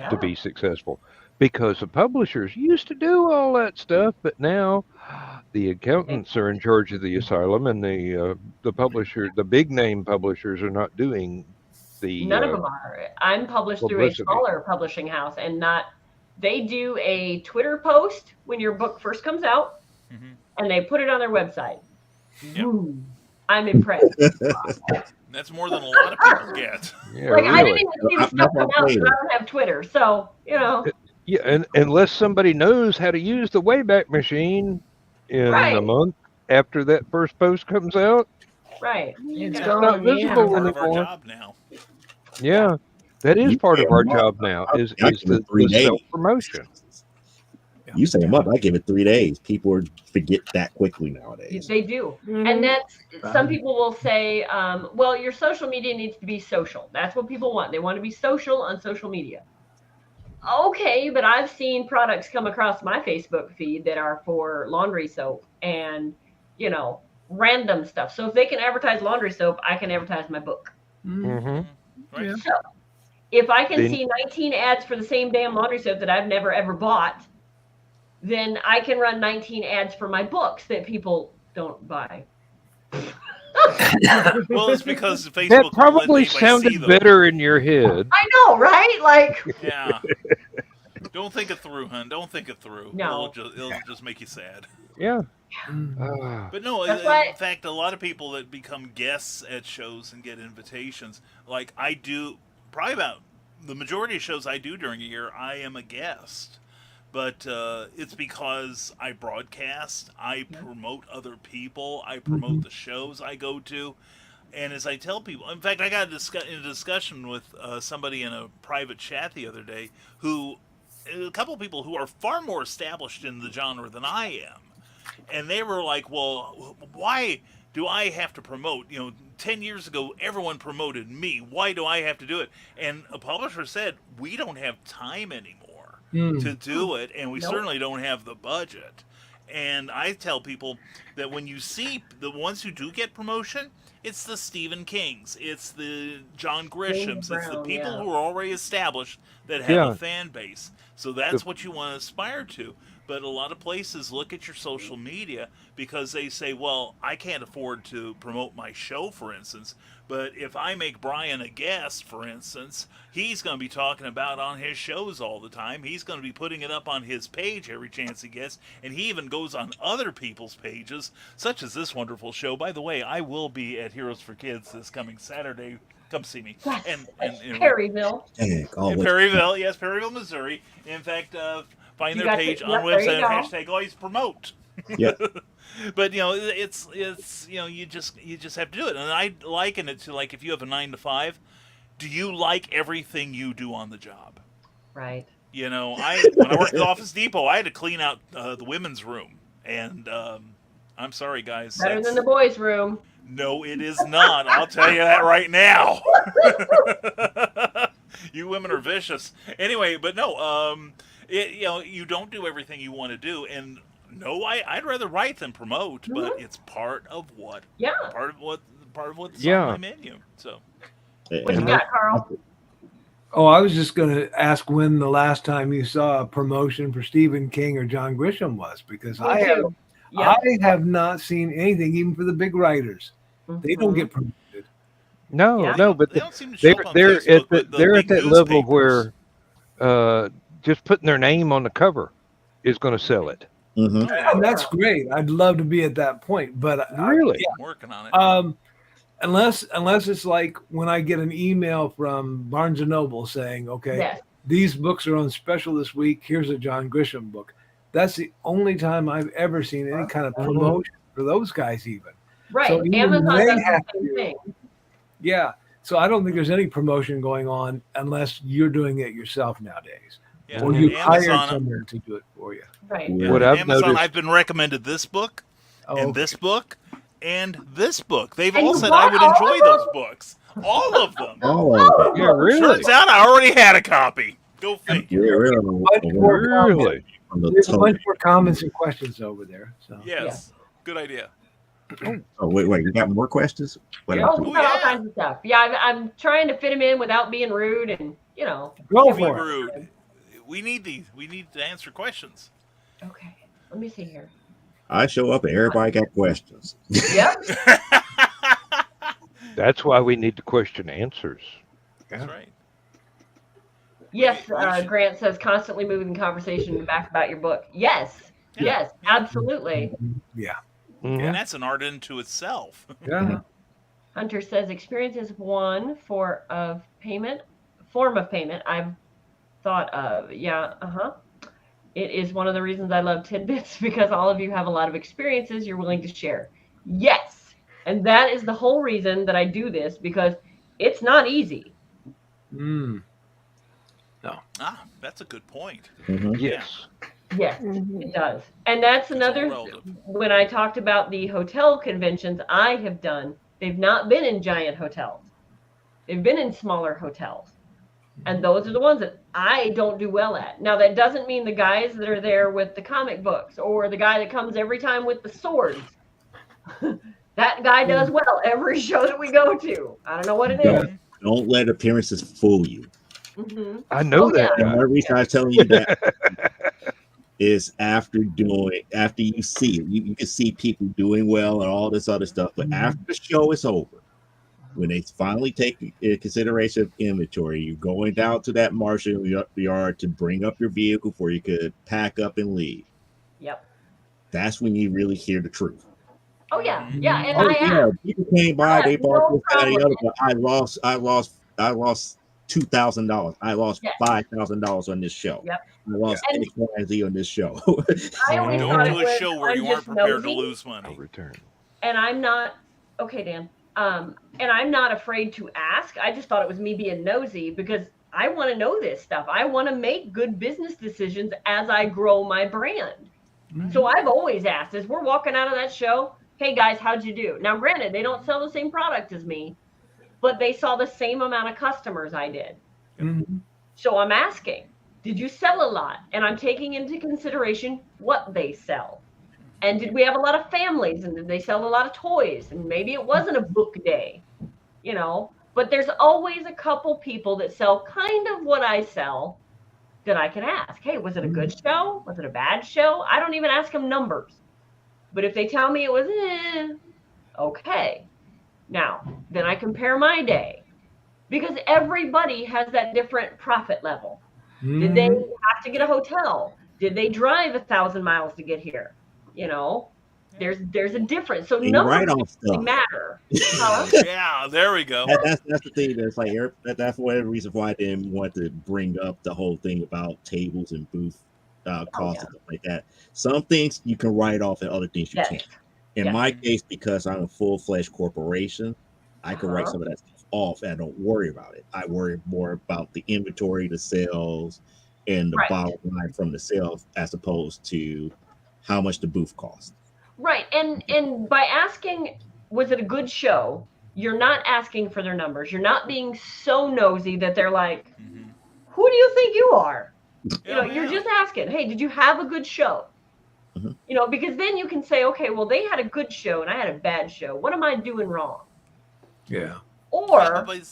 to be successful? Because the publishers used to do all that stuff, but now the accountants are in charge of the asylum, and the publisher, the big name publishers, are not doing the. None of them are. I'm published through a smaller publishing house, and they do a Twitter post when your book first comes out, and they put it on their website. I'm impressed. That's more than a lot of people get. Yeah, Like I didn't really. even see the stuff come out, and I don't have Twitter, so Yeah, and unless somebody knows how to use the Wayback Machine in Right. a month after that first post comes out, right. It's Yeah. it's not gone, visible Part of our anymore. job now. Yeah, that is You part say of a our month, job now. Is I give it 3 the days. self promotion. You say a month, I give it 3 days. People forget that quickly nowadays. They do. Mhm. And that's some people will say, well, your social media needs to be social. That's what people want. They want to be social on social media. Okay, but I've seen products come across my Facebook feed that are for laundry soap and, random stuff. So if they can advertise laundry soap, I can advertise my book. Mm-hmm. Right. Yeah. So if I can Then- see 19 ads for the same damn laundry soap that I've never ever bought, then I can run 19 ads for my books that people don't buy. Well, it's because Facebook That won't let probably anybody see sounded them. better in your head. I know, right? Like, Yeah. Don't think it through, hun. Don't think it through. No. It'll just make you sad. Yeah. Mm. Ah. But no, That's in why- fact, a lot of people that become guests at shows and get invitations, like I do, probably about the majority of shows I do during a year, I am a guest. But it's because I broadcast, I promote other people, I promote the shows I go to. And as I tell people, in fact, I got in a discussion with somebody in a private chat the other day a couple of people who are far more established in the genre than I am. And they were like, well, why do I have to promote? 10 years ago, everyone promoted me. Why do I have to do it? And a publisher said, we don't have time anymore to do it, and we Nope. certainly don't have the budget. And I tell people that when you see the ones who do get promotion, it's the Stephen Kings, it's the John Grishams, it's the Brown, people yeah. who are already established that have Yeah. a fan base. So that's what you want to aspire to. But a lot of places look at your social media because they say, well, I can't afford to promote my show, for instance. But if I make Brian a guest, for instance, he's going to be talking about on his shows all the time. He's going to be putting it up on his page every chance he gets. And he even goes on other people's pages, such as this wonderful show. By the way, I will be at Heroes for Kids this coming Saturday. Come see me. yes, And Perryville. Dang, in always. Perryville, yes, Perryville, Missouri. In fact, find You their got to- page on yep, the there you website. go. Hashtag always promote. Yeah. But it's you just have to do it. And I liken it to like if you have a 9 to 5, do you like everything you do on the job? Right. When I worked at Office Depot, I had to clean out the women's room, and I'm sorry, guys. Better that's- than the boys' room. No, it is not. I'll tell you that right now. You women are vicious. Anyway, but no, you don't do everything you want to do, and no, I'd rather write than promote, but it's part of what's Yeah. on my menu. So What you got, Carl? Oh, I was just going to ask when the last time you saw a promotion for Stephen King or John Grisham was, because I have not seen anything, even for the big writers. They don't get promoted. No, Yeah. no, but they don't seem to show up on they're Facebook, at but the they're at big that level newspapers- where just putting their name on the cover is going to sell it. Mhm. And that's great. I'd love to be at that point, but Really? I'm working on it. unless it's like when I get an email from Barnes and Noble saying, okay, Yes. these books are on special this week. Here's a John Grisham book. That's the only time I've ever seen any kind of promotion for those guys, even. Right. So even Amazon they does have the same thing. Yeah. So I don't think there's any promotion going on unless you're doing it yourself nowadays, Yeah, or and you hired Amazon- someone to do it for you. Right. Yeah. What and I've Amazon, noticed- I've been recommended this book, Oh, and this book, and this book. They've And all you said bought I would all enjoy of those books. All of them. Oh, Yeah, really, Turns out I already had a copy. Go figure. yeah, really. From the There's a top. bunch more comments and questions over there. So Yes. Good idea. Oh, wait, you got more questions? What Oh, else? we got all yeah. kinds of stuff. Yeah, I'm trying to fit them in without being rude, and go Don't be for it. rude. We need these. We need to answer questions. Okay. Let me see here. I show up and everybody got questions. Yep. That's why we need the question answers. That's right. Yes, We should- Grant says constantly moving the conversation back about your book. Yes. Yeah. Yes, absolutely. Yeah. Mhm. And that's an art into itself. Yeah. Hunter says experience is one form of payment I've thought of. Yeah, It is one of the reasons I love Tidbits because all of you have a lot of experiences you're willing to share. Yes. And that is the whole reason that I do this because it's not easy. Mm. Ah, that's a good point. Yes. Yes, Mhm. it does. And that's It's all another, relative. when I talked about the hotel conventions I have done, they've not been in giant hotels. They've been in smaller hotels. And those are the ones that I don't do well at. Now, that doesn't mean the guys that are there with the comic books or the guy that comes every time with the swords. That guy does well every show that we go to. I don't know what it is. Don't let appearances fool you. Mm-hmm. I know Oh, that And guy. the reason I'm telling you that is after you see it, you can see people doing well and all this other stuff. But after the show is over, when they finally take in consideration of inventory, you're going down to that marshal yard to bring up your vehicle before you could pack up and leave. Yep. That's when you really hear the truth. Oh, yeah. Yeah. And Oh I yeah, ask. people came by, I they have bought no this, that, and the problem. other, but I lost $2,000. I lost Yes. $5,000 on this show. Yep. I lost And X, Y, and Z on this show. I always Don't thought do it a was, show where I'm you aren't just prepared to nosy. lose I'll money. return. And I'm not, okay, Dan. And I'm not afraid to ask. I just thought it was me being nosy because I want to know this stuff. I want to make good business decisions as I grow my brand. So I've always asked as we're walking out of that show, hey guys, how'd you do? Now, granted, they don't sell the same product as me, but they saw the same amount of customers I did. Mhm. So I'm asking, did you sell a lot? And I'm taking into consideration what they sell. And did we have a lot of families? And did they sell a lot of toys? And maybe it wasn't a book day, but there's always a couple people that sell kind of what I sell that I can ask. Hey, was it a good show? Was it a bad show? I don't even ask them numbers. But if they tell me it was, okay. Now, then I compare my day because everybody has that different profit level. Did they have to get a hotel? Did they drive 1,000 miles to get here? There's a difference. So And you numbers write off really stuff. matter. Huh? Yeah, there we go. That's the thing. That's like that's one of the reasons why I didn't want to bring up the whole thing about tables and booth costs and stuff like that. Some things you can write off, and other things you Yes. can't. In Yes. my case, because I'm a full-fledged corporation, I can write some of that stuff off, and I don't worry about it. I worry more about the inventory, the sales, and the Right. bottom line from the sales, as opposed to how much the booth costs. Right. And by asking, was it a good show? You're not asking for their numbers. You're not being so nosy that they're like, who do you think you are? You're just asking, hey, did you have a good show? Because then you can say, okay, well, they had a good show and I had a bad show. What am I doing wrong? Yeah. Or Go ahead.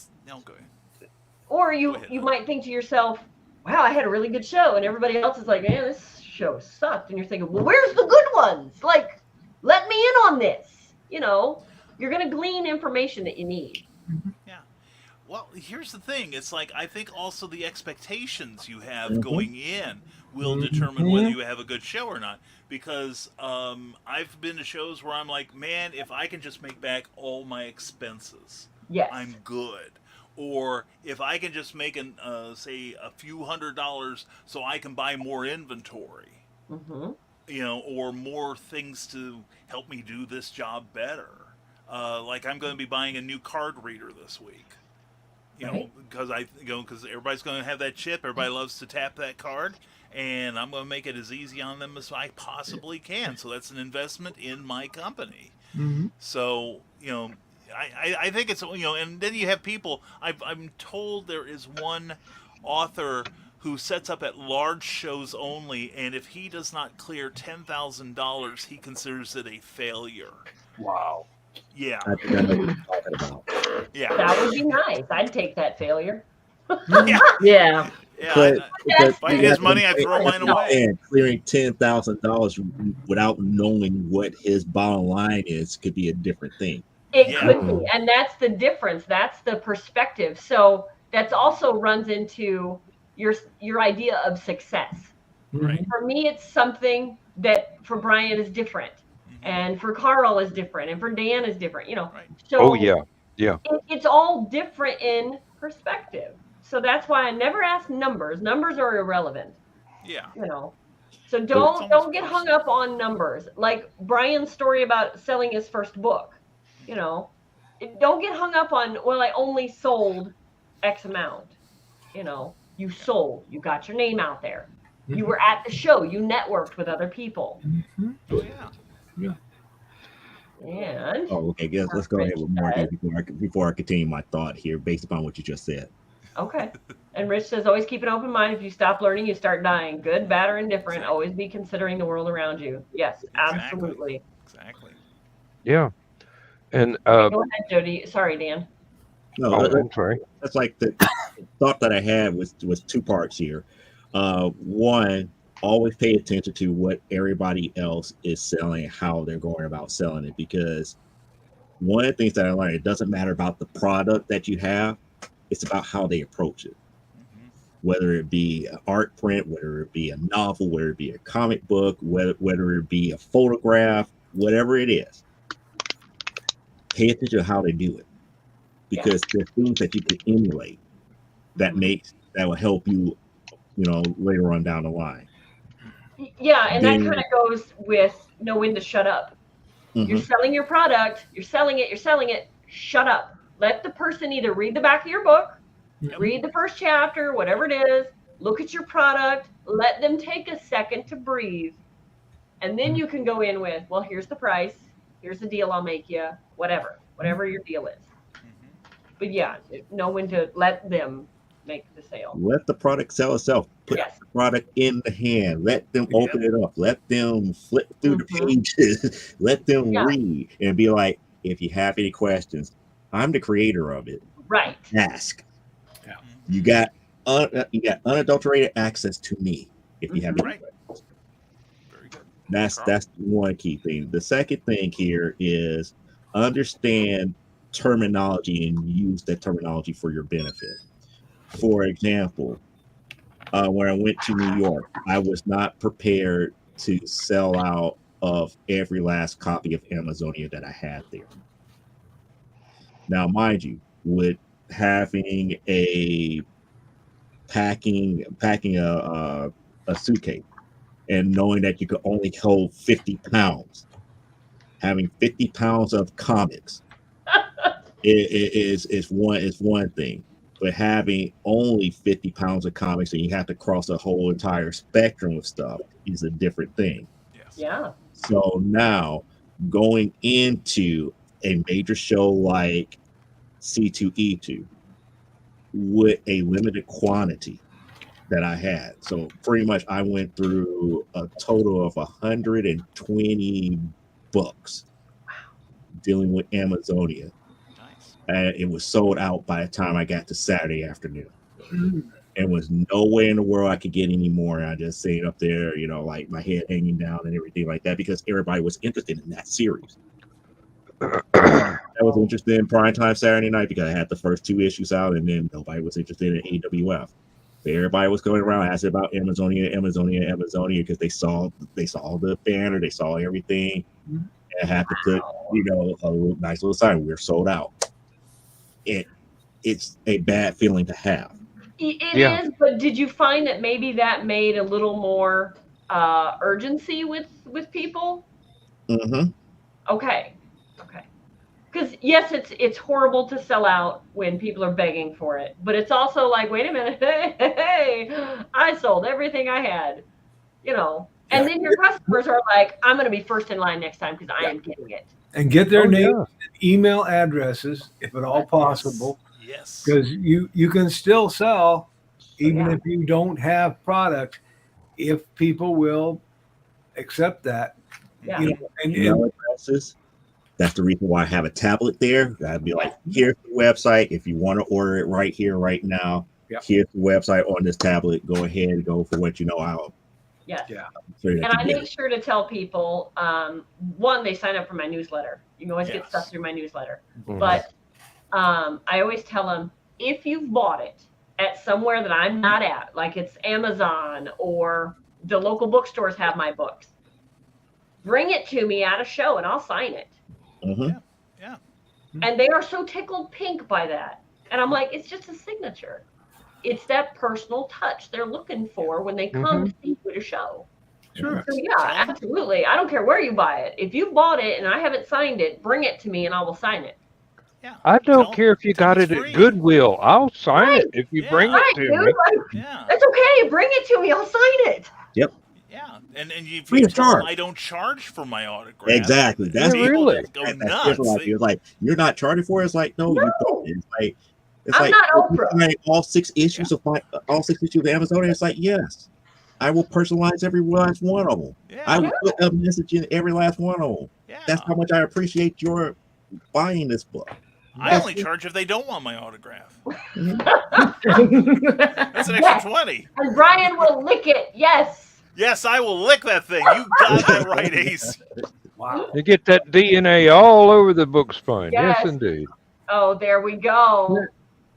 or you Go ahead, you Heather. might think to yourself, wow, I had a really good show, and everybody else is like, man, this show sucked. And you're thinking, well, where's the good ones? Like, let me in on this. You're going to glean information that you need. Yeah. Well, here's the thing. It's like I think also the expectations you have going in will determine whether you have a good show or not. Because I've been to shows where I'm like, man, if I can just make back all my expenses, Yes. I'm good. Or if I can just make say a few $100s so I can buy more inventory, Mm-hmm. or more things to help me do this job better. Like I'm going to be buying a new card reader this week. Because because everybody's going to have that chip. Everybody loves to tap that card, and I'm going to make it as easy on them as I possibly can. So that's an investment in my company. So I think it's and then you have people. I'm told there is one author who sets up at large shows only, and if he does not clear $10,000, he considers it a failure. Wow. Yeah, I think I know what you're talking about. yeah, That would be nice. I'd take that failure. yeah. Yeah. Yeah, But if I had his money, I'd throw mine away. And clearing $10,000 without knowing what his bottom line is could be a different thing. It Yeah. could be. And that's the difference. That's the perspective. So that's also runs into your idea of success. Right. For me, it's something that for Brian is different. And for Carl is different. And for Dan is different. Right. So Oh yeah. It's all different in perspective. So that's why I never ask numbers. Numbers are irrelevant. Yeah. You know. So It's don't almost get hung personal. up on numbers. Like Brian's story about selling his first book. You know, don't get hung up on, well, I only sold X amount. You know, you sold, you got your name out there. You were at the show, you networked with other people. Mhm. Oh yeah. And Oh, okay. Guess let's go ahead with more here before I continue my thought here, based upon what you just said. okay. And Rich says, always keep an open mind. If you stop learning, you start dying. Good, bad, or indifferent. Always be considering the world around you. Yes, absolutely. Exactly. Yeah. And Okay, go ahead, Jody. Sorry, Dan. No, I'm sorry. that's like the thought that I had was two parts here. One, always pay attention to what everybody else is selling, how they're going about selling it, because one of the things that I learned, it doesn't matter about the product that you have, it's about how they approach it. Whether it be an art print, whether it be a novel, whether it be a comic book, whether it be a photograph, whatever it is, pay attention to how they do it, because there's things that you can emulate that will help you, later on down the line. Yeah, and that kind of goes with know when to shut up. You're selling your product, you're selling it, shut up. Let the person either read the back of your book, read the first chapter, whatever it is, look at your product, let them take a second to breathe. And then you can go in with, well, here's the price, here's the deal I'll make you, whatever your deal is. But yeah, know when to let them make the sale. Let the product sell itself. Put the product in the hand. Let them open it up. Let them flip through the pages. Let them read and be like, if you have any questions, I'm the creator of it. Right. Ask. Yeah. You got unadulterated access to me if you have any questions. Very good. That's one key thing. The second thing here is understand terminology and use that terminology for your benefit. For example, when I went to New York, I was not prepared to sell out of every last copy of Amazonia that I had there. Now, mind you, with having packing a suitcase and knowing that you could only hold 50 pounds, having 50 pounds of comics is one thing. But having only 50 pounds of comics and you have to cross a whole entire spectrum of stuff is a different thing. Yes. Yeah. So now going into a major show like C2E2 with a limited quantity that I had. So pretty much I went through a total of 120 books dealing with Amazonia. And it was sold out by the time I got to Saturday afternoon. And was no way in the world I could get any more. I just stayed up there, like my head hanging down and everything like that, because everybody was interested in that series. I was interested in primetime Saturday night because I had the first 2 issues out, and then nobody was interested in AWF. But everybody was going around asking about Amazonia, because they saw the banner, they saw everything, and I had to put, a nice little sign, we're sold out. It's a bad feeling to have. It is, but did you find that maybe that made a little more urgency with people? Okay. Because yes, it's horrible to sell out when people are begging for it, but it's also like, wait a minute, hey, I sold everything I had, and then your customers are like, I'm going to be first in line next time because I am getting it. And get their names and email addresses, if at all possible. Yes. Because you can still sell, even if you don't have product, if people will accept that. Yeah. And email addresses. That's the reason why I have a tablet there. I'd be like, here's the website. If you want to order it right here, right now, here's the website on this tablet. Go ahead and go for what I'll. Yes. Yeah. And I make sure to tell people, one, they sign up for my newsletter. You can always get stuff through my newsletter. But I always tell them, if you've bought it at somewhere that I'm not at, like it's Amazon or the local bookstores have my books, bring it to me at a show and I'll sign it. Yeah. And they are so tickled pink by that. And I'm like, it's just a signature. It's that personal touch they're looking for when they come to see you at a show. Sure. So yeah, absolutely. I don't care where you buy it. If you bought it and I haven't signed it, bring it to me and I will sign it. Yeah. I don't care if you tell 'em got it's it at free. Goodwill. I'll sign Right. it if you Yeah. bring Right, it to dude. me. Like, Yeah. that's okay. Bring it to me. I'll sign it. Yep. Yeah. And if Free you of tell them charge. I don't charge for my autograph, Exactly. That's Yeah, people really. just go that's nuts. different. Like, it's like you're not charging for it. It's like no, you don't. It's I'm like not you Oprah. find all 6 issues of Amazon. And it's like yes, I will personalize every last one of them. Yeah. I will put a message in every last one of them. Yeah. That's how much I appreciate your buying this book. I only charge if they don't want my autograph. That's That's an extra 20. And Brian will lick it. Yes. Yes, I will lick that thing. You got that right, Ace. Wow. You get that DNA all over the book spine. Yes, Yes. indeed. Oh, there we go.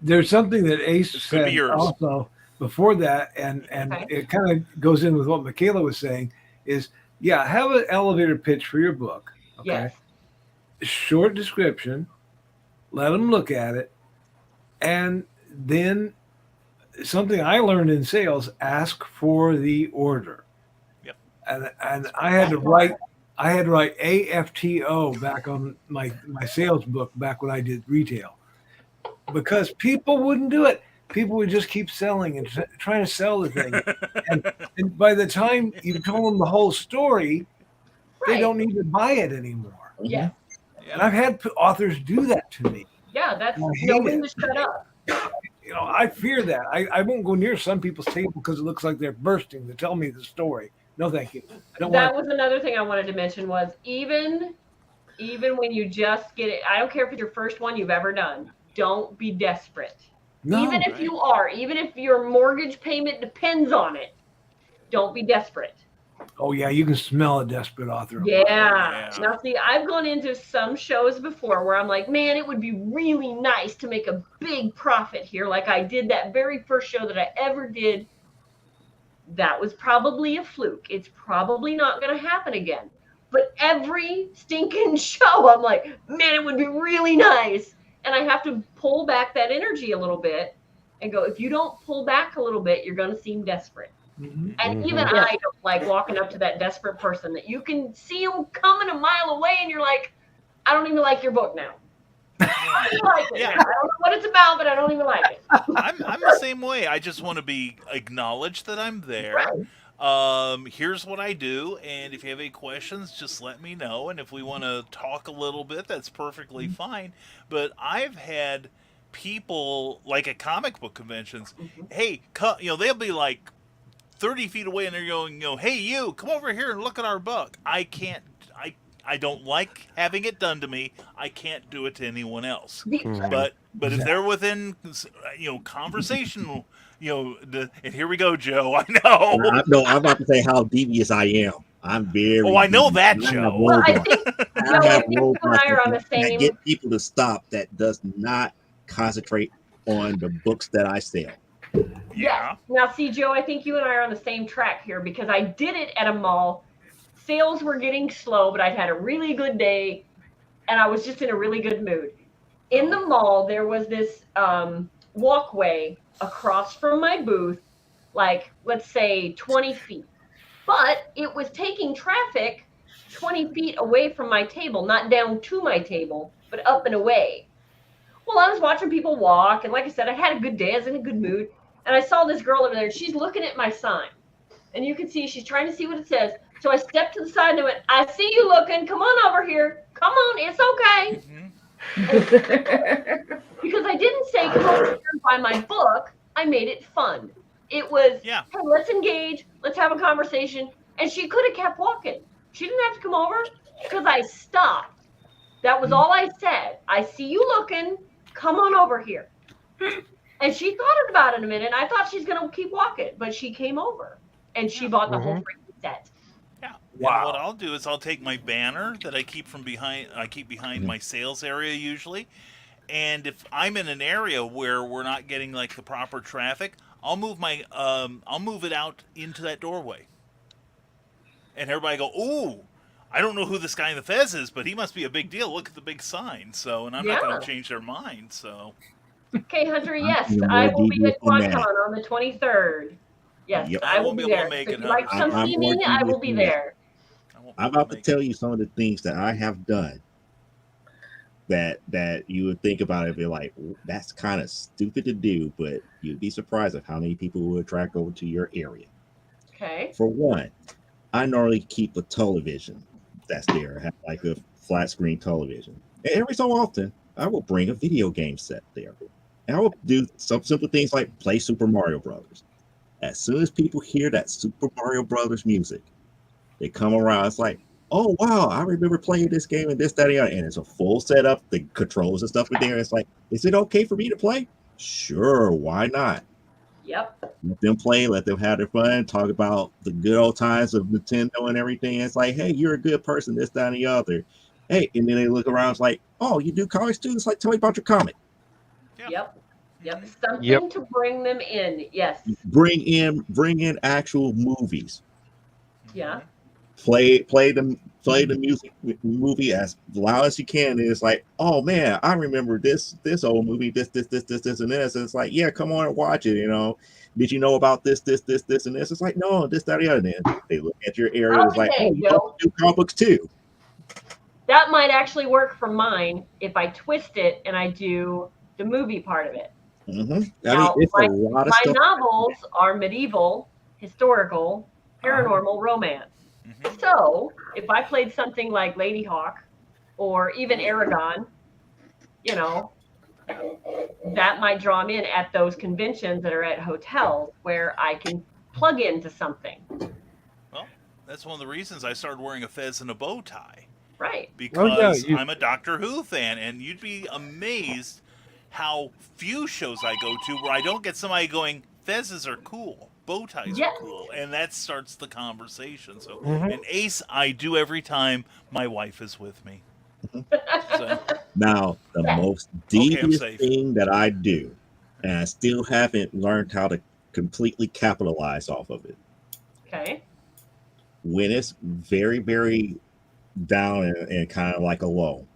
There's something that Ace This could be said yours. also before that, and Okay. it kind of goes in with what Michaela was saying. Is have an elevator pitch for your book. Okay, Yes. short description. Let them look at it, and then something I learned in sales: ask for the order. Yep. And I had to write AFTO back on my sales book back when I did retail, because people wouldn't do it. People would just keep selling and trying to sell the thing. and by the time you told them the whole story, they Right. don't need to buy it anymore. Yeah. And I've had authors do that to me. Yeah, that's I hate knowing it. to shut up. I fear that. I won't go near some people's table because it looks like they're bursting to tell me the story. No, thank you. I don't That want. was another thing I wanted to mention was even when you just get it, I don't care if it's your first one you've ever done. Don't be desperate. No. Even if you are, even if your mortgage payment depends on it, don't be desperate. Oh yeah, you can smell a desperate author. Yeah. Yeah. Now, see, I've gone into some shows before where I'm like, man, it would be really nice to make a big profit here. Like I did that very first show that I ever did. That was probably a fluke. It's probably not going to happen again. But every stinking show, I'm like, man, it would be really nice. And I have to pull back that energy a little bit and go, if you don't pull back a little bit, you're going to seem desperate. Mhm. And Mhm. even I don't like walking up to that desperate person that you can see them coming a mile away and you're like, I don't even like your book now. I don't like it Yeah. now. I don't know what it's about, but I don't even like it. I'm the same way. I just want to be acknowledged that I'm there. Right. Here's what I do, and if you have any questions, just let me know. And if we want to talk a little bit, that's perfectly fine. But I've had people like at comic book conventions, hey, they'll be like 30 feet away, and they're going, hey, you, come over here and look at our book. I can't. I don't like having it done to me. I can't do it to anyone else. Mhm. But if they're within, conversational, and here we go, Joe. I know. No, I'm about to say how devious I am. I'm very. Oh, I know that, devious. I Joe. have Well, I roadblocks. think, I Joe, I have think you and I are on the roadblocks that same. get people to stop that does not concentrate on the books that I sell. Yeah. Now, see, Joe, I think you and I are on the same track here because I did it at a mall. Sales were getting slow, but I'd had a really good day, and I was just in a really good mood. In the mall, there was this walkway across from my booth, like, let's say 20 feet. But it was taking traffic 20 feet away from my table, not down to my table, but up and away. Well, I was watching people walk, and like I said, I had a good day. I was in a good mood. And I saw this girl over there, and she's looking at my sign. And you can see she's trying to see what it says. So I stepped to the side and I went, I see you looking. Come on over here. Come on. It's okay. Mhm. Because I didn't say come over here and buy my book. I made it fun. It was, Yeah. hey, let's engage. Let's have a conversation. And she could have kept walking. She didn't have to come over because I stopped. That was all I said. I see you looking. Come on over here. And she thought about it a minute. I thought she's going to keep walking, but she came over and she bought the whole freaking set. Yeah. Wow. And what I'll do is I'll take my banner that I keep behind my sales area usually. And if I'm in an area where we're not getting like the proper traffic, I'll move it out into that doorway. And everybody go, ooh, I don't know who this guy in the Fez is, but he must be a big deal. Look at the big sign. So, and I'm not going Yeah. to change their mind. So, Okay, Hunter, yes, even I more will be devious at than that. QuadCon on the 23rd. Yes, Yep. I will won't be be able there. to make So it, if you'd like to Hunter. come I'm see more me, I will devious be than that. there. I won't be I'm able about to make tell it. you some of the things that I have done that you would think about it and be like, that's kind of stupid to do, but you'd be surprised at how many people will attract over to your area. Okay. For one, I normally keep a television that's there, have like a flat screen television. And every so often, I will bring a video game set there. And I will do some simple things like play Super Mario Brothers. As soon as people hear that Super Mario Brothers music, they come around. It's like, oh wow, I remember playing this game and this, that, and the other. And it's a full setup. The controls and stuff are there. It's like, is it okay for me to play? Sure, why not? Yep. Let them play, let them have their fun, talk about the good old times of Nintendo and everything. It's like, hey, you're a good person, this, that, and the other. Hey, and then they look around, it's like, oh, you do comics too? It's like, tell me about your comic. Yep. Yep. Mhm. Something to bring them in. Yes. Bring in actual movies. Yeah. Play the music movie as loud as you can. And it's like, oh man, I remember this old movie, this, and this. And it's like, yeah, come on and watch it. Did you know about this, and this? It's like, no, this, that, or the other. Then they look at your area. It's like, Okay, oh, you Bill. also do comic books too. That might actually work for mine if I twist it and I do the movie part of it. Mm-hmm. I mean, Now, it's a lot of my stuff. novels are medieval, historical, paranormal romance. Mhm. So if I played something like Lady Hawk or even Aragon, that might draw them in at those conventions that are at hotels where I can plug into something. Well, that's one of the reasons I started wearing a fez and a bow tie. Right. Because you- I'm a Doctor Who fan, and you'd be amazed how few shows I go to where I don't get somebody going, fezzes are cool, bow ties Yes. are cool, and that starts the conversation. So, Mhm. an ace I do every time my wife is with me. So, Now, the Yeah. most Okay, I'm devious safe. thing that I do, and I still haven't learned how to completely capitalize off of it. Okay. When it's very, very down and kind of like a low,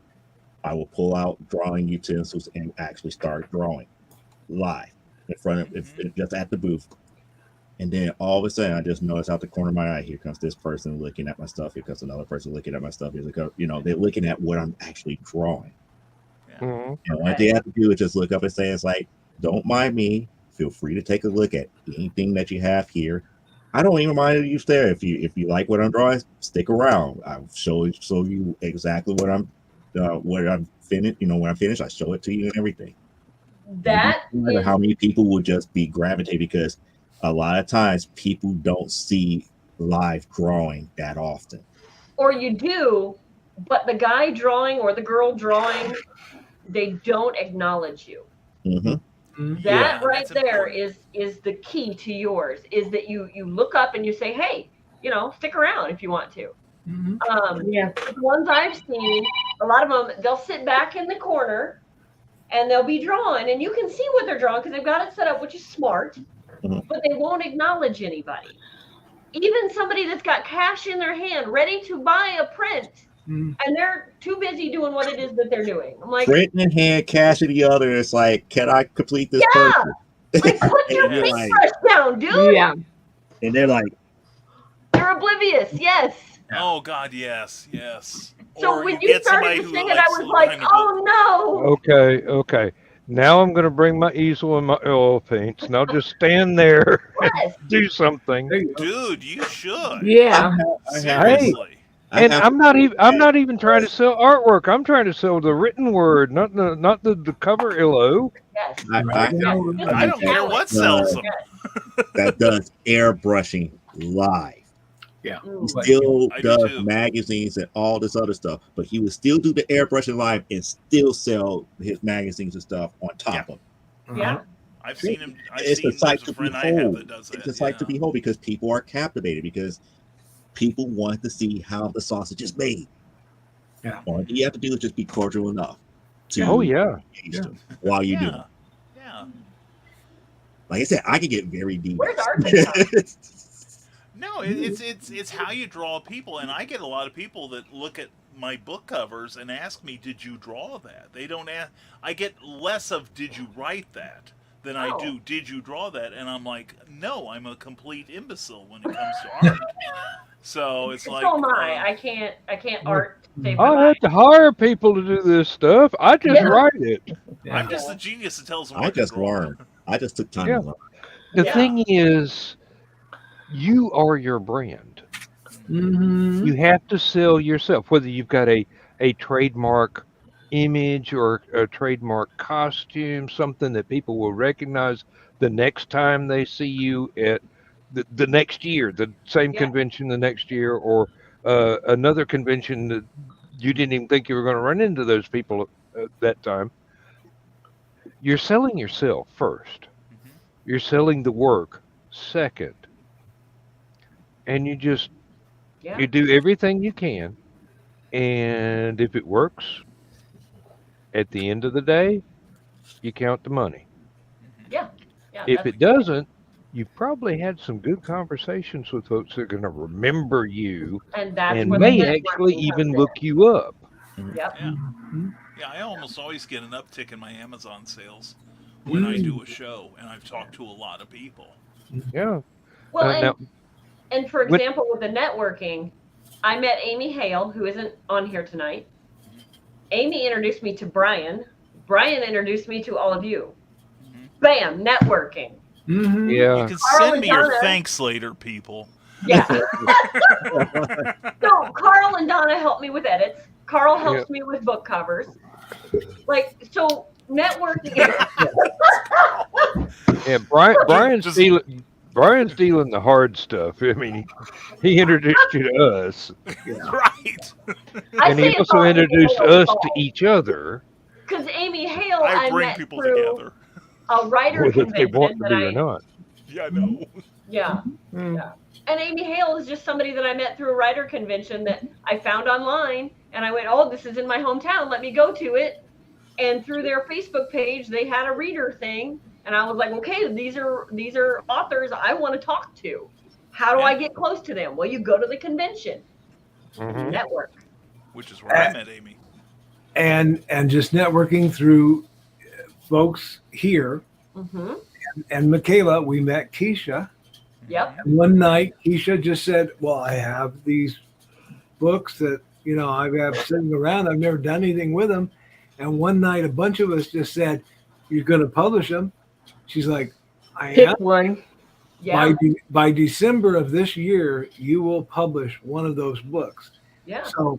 I will pull out drawing utensils and actually start drawing live in front of just at the booth. And then all of a sudden, I just notice out the corner of my eye, here comes this person looking at my stuff. Here comes another person looking at my stuff. They're looking at what I'm actually drawing. Mhm. And what they have to do is just look up and say, it's like, don't mind me. Feel free to take a look at anything that you have here. I don't even mind if you stare. If you like what I'm drawing, stick around. I'll show you exactly what I'm finished. When I'm finished, I show it to you and everything. That And is, how many people would just be gravitated, because a lot of times people don't see live drawing that often. or you do, but the guy drawing or the girl drawing, they don't acknowledge you. Mm-hmm. That Yeah, right that's there important. is the key to yours, is that you look up and you say, hey, stick around if you want to. Yeah. The ones I've seen, a lot of them, they'll sit back in the corner and they'll be drawing, and you can see what they're drawing because they've got it set up, which is smart, but they won't acknowledge anybody. Even somebody that's got cash in their hand ready to buy a print, and they're too busy doing what it is that they're doing. I'm like, Print in hand, cash in the other. It's like, can I complete this Yeah. purchase? like put your Yes. paintbrush down, dude. Yeah. And they're like, You're oblivious. Yes. Oh God, yes. So Or when you you get started somebody to who sing it, likes I to was look like, behind the book. oh no. Okay. Now I'm going to bring my easel and my oil paints, and I'll just stand there and Yes. do something. There you go. Dude, you should. Yeah. Seriously. And I'm not even trying to sell artwork. I'm trying to sell the written word, not the cover illo. Yes. I I don't care what sells them. that does airbrushing live. Yeah. He Mm. still I do does too. magazines and all this other stuff, but he would still do the airbrushing live and still sell his magazines and stuff on top of it. Yeah. I've seen him. It's a sight There's a to friend I have behold. that does that. It's a sight to behold because people are captivated, because people want to see how the sausage is made. Yeah. All you have to do is just be cordial enough to Oh yeah. engage them while you do it. Yeah. Like I said, I can get very deep. Where's Arkansas? No, it's how you draw people, and I get a lot of people that look at my book covers and ask me, "Did you draw that?" They don't ask. I get less of "Did you write that?" than I do "Did you draw that?" And I'm like, "No, I'm a complete imbecile when it comes to art." So it's like, so am I. I can't art save my I life. had to hire people to do this stuff. I just write it. I'm just the genius that tells them I what just to draw. learned. I just took time Yeah. to learn. The Yeah. thing is, you are your brand. Mm-hmm. You have to sell yourself, whether you've got a trademark image or a trademark costume, something that people will recognize the next time they see you at the next year, the same Yeah. convention the next year, or another convention that you didn't even think you were going to run into those people at that time. You're selling yourself first. You're selling the work second. And you just Yeah. you do everything you can, and if it works, at the end of the day, you count the money. Yeah. Yeah. If that's- it doesn't, you've probably had some good conversations with folks that are going to remember you and that's and where may the actually networking even comes look you up. in. Yep. Yeah. Yeah, I almost always get an uptick in my Amazon sales when I do a show, and I've talked to a lot of people. Yeah. Well, Now, and for with- example, with the networking, I met Amy Hale, who isn't on here tonight. Amy introduced me to Brian. Brian introduced me to all of you. Bam, networking. Mm-hmm. yeah. You can Carl send me and your Donna. thanks later, people. Yeah. So Carl and Donna help me with edits. Carl helps me with book covers. Like, so networking. Yeah, Brian's Just- dealing the hard stuff. I mean, he introduced you to us, Right. I and say he it's also all introduced Amy Hale's us to fault. each other, Because Amy Hale, I I bring met people through together. a writer whether they want convention to that be or not. Yeah, I know. yeah. Mm. And Amy Hale is just somebody that I met through a writer convention that I found online, and I went, oh, this is in my hometown. Let me go to it. And through their Facebook page, they had a reader thing, and I was like, okay, these are authors I want to talk to. How do I get close to them? Well, you go to the convention, Mhm. network. Which is where I met Amy. And just networking through folks here. Mm-hmm. And Michaela, we met Keisha. Yep. And one night, Keisha just said, well, I have these books that, I have sitting around. I've never done anything with them. And one night, a bunch of us just said, you're going to publish them? She's like, I am. Pick one. Yeah. By December of this year, you will publish one of those books. Yeah. So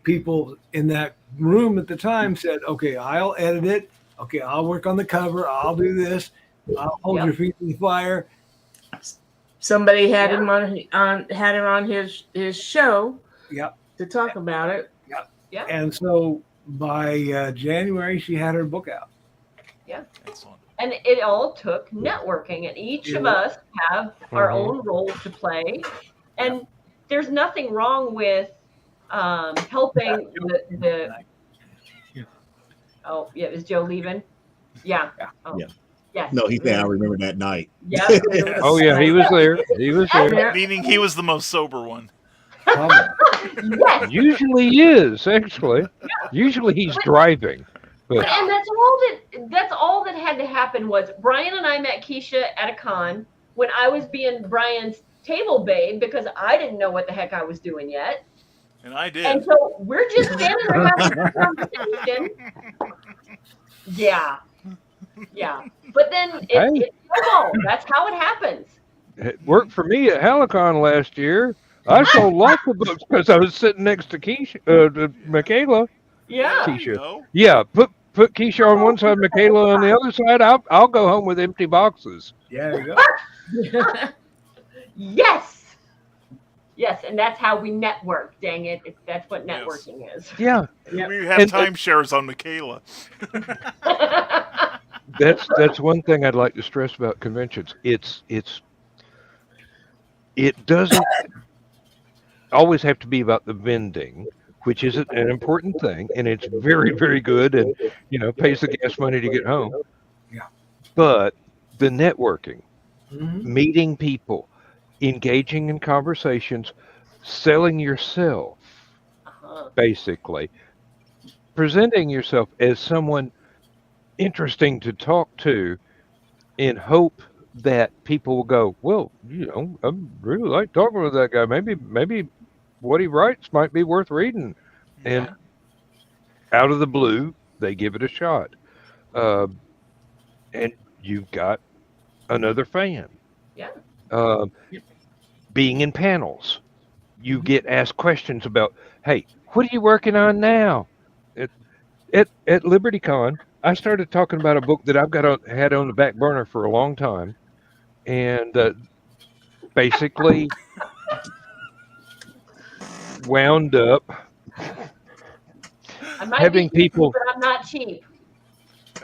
people in that room at the time said, okay, I'll edit it. Okay, I'll work on the cover. I'll do this. I'll hold Yep. your feet to the fire. Somebody had Yeah. him on his show Yep. to talk about it. Yeah. And so by January, she had her book out. Excellent. And it all took networking, and each of us have our Mhm. own roles to play. And there's nothing wrong with helping the. Oh, yeah. Is Joe leaving? Yeah. Oh, Yeah. Yes. No, he said, I remember that night. Yeah. Oh yeah, he was there. He was there. Yeah. Meaning he was the most sober one. Yes. Usually he is actually. Usually he's driving. But And that's all that had to happen was Brian and I met Keisha at a con when I was being Brian's table babe because I didn't know what the heck I was doing yet. And I did. And so we're just standing there having a conversation. Yeah. Yeah. But then it snowballed. That's how it happens. it worked for me at Halicon last year. I sold lots of books because I was sitting next to Keisha, to Michaela. Yeah. There you Keisha. go. Yeah, put Keisha on one side, Michaela on the other side. I'll go home with empty boxes. Yeah, there you go. Yes. Yes, and that's how we network. Dang it. That's what Yes. networking is. Yeah, Yep. We have And- timeshares on Michaela. that's one thing I'd like to stress about conventions. It doesn't always have to be about the vending, which is an important thing, and it's very, very good, and pays the gas money to get home. Yeah. But the networking, Mhm. meeting people, engaging in conversations, selling yourself, Uh-huh. basically, presenting yourself as someone interesting to talk to in hope that people will go, well, I really like talking with that guy. Maybe what he writes might be worth reading. And Yeah. out of the blue, they give it a shot. Um, and you've got another fan. Yeah. Um, being in panels, you get asked questions about, hey, what are you working on now? At at LibertyCon, I started talking about a book that had on the back burner for a long time, and basically wound up I might be having cheap, people. but I'm not cheap.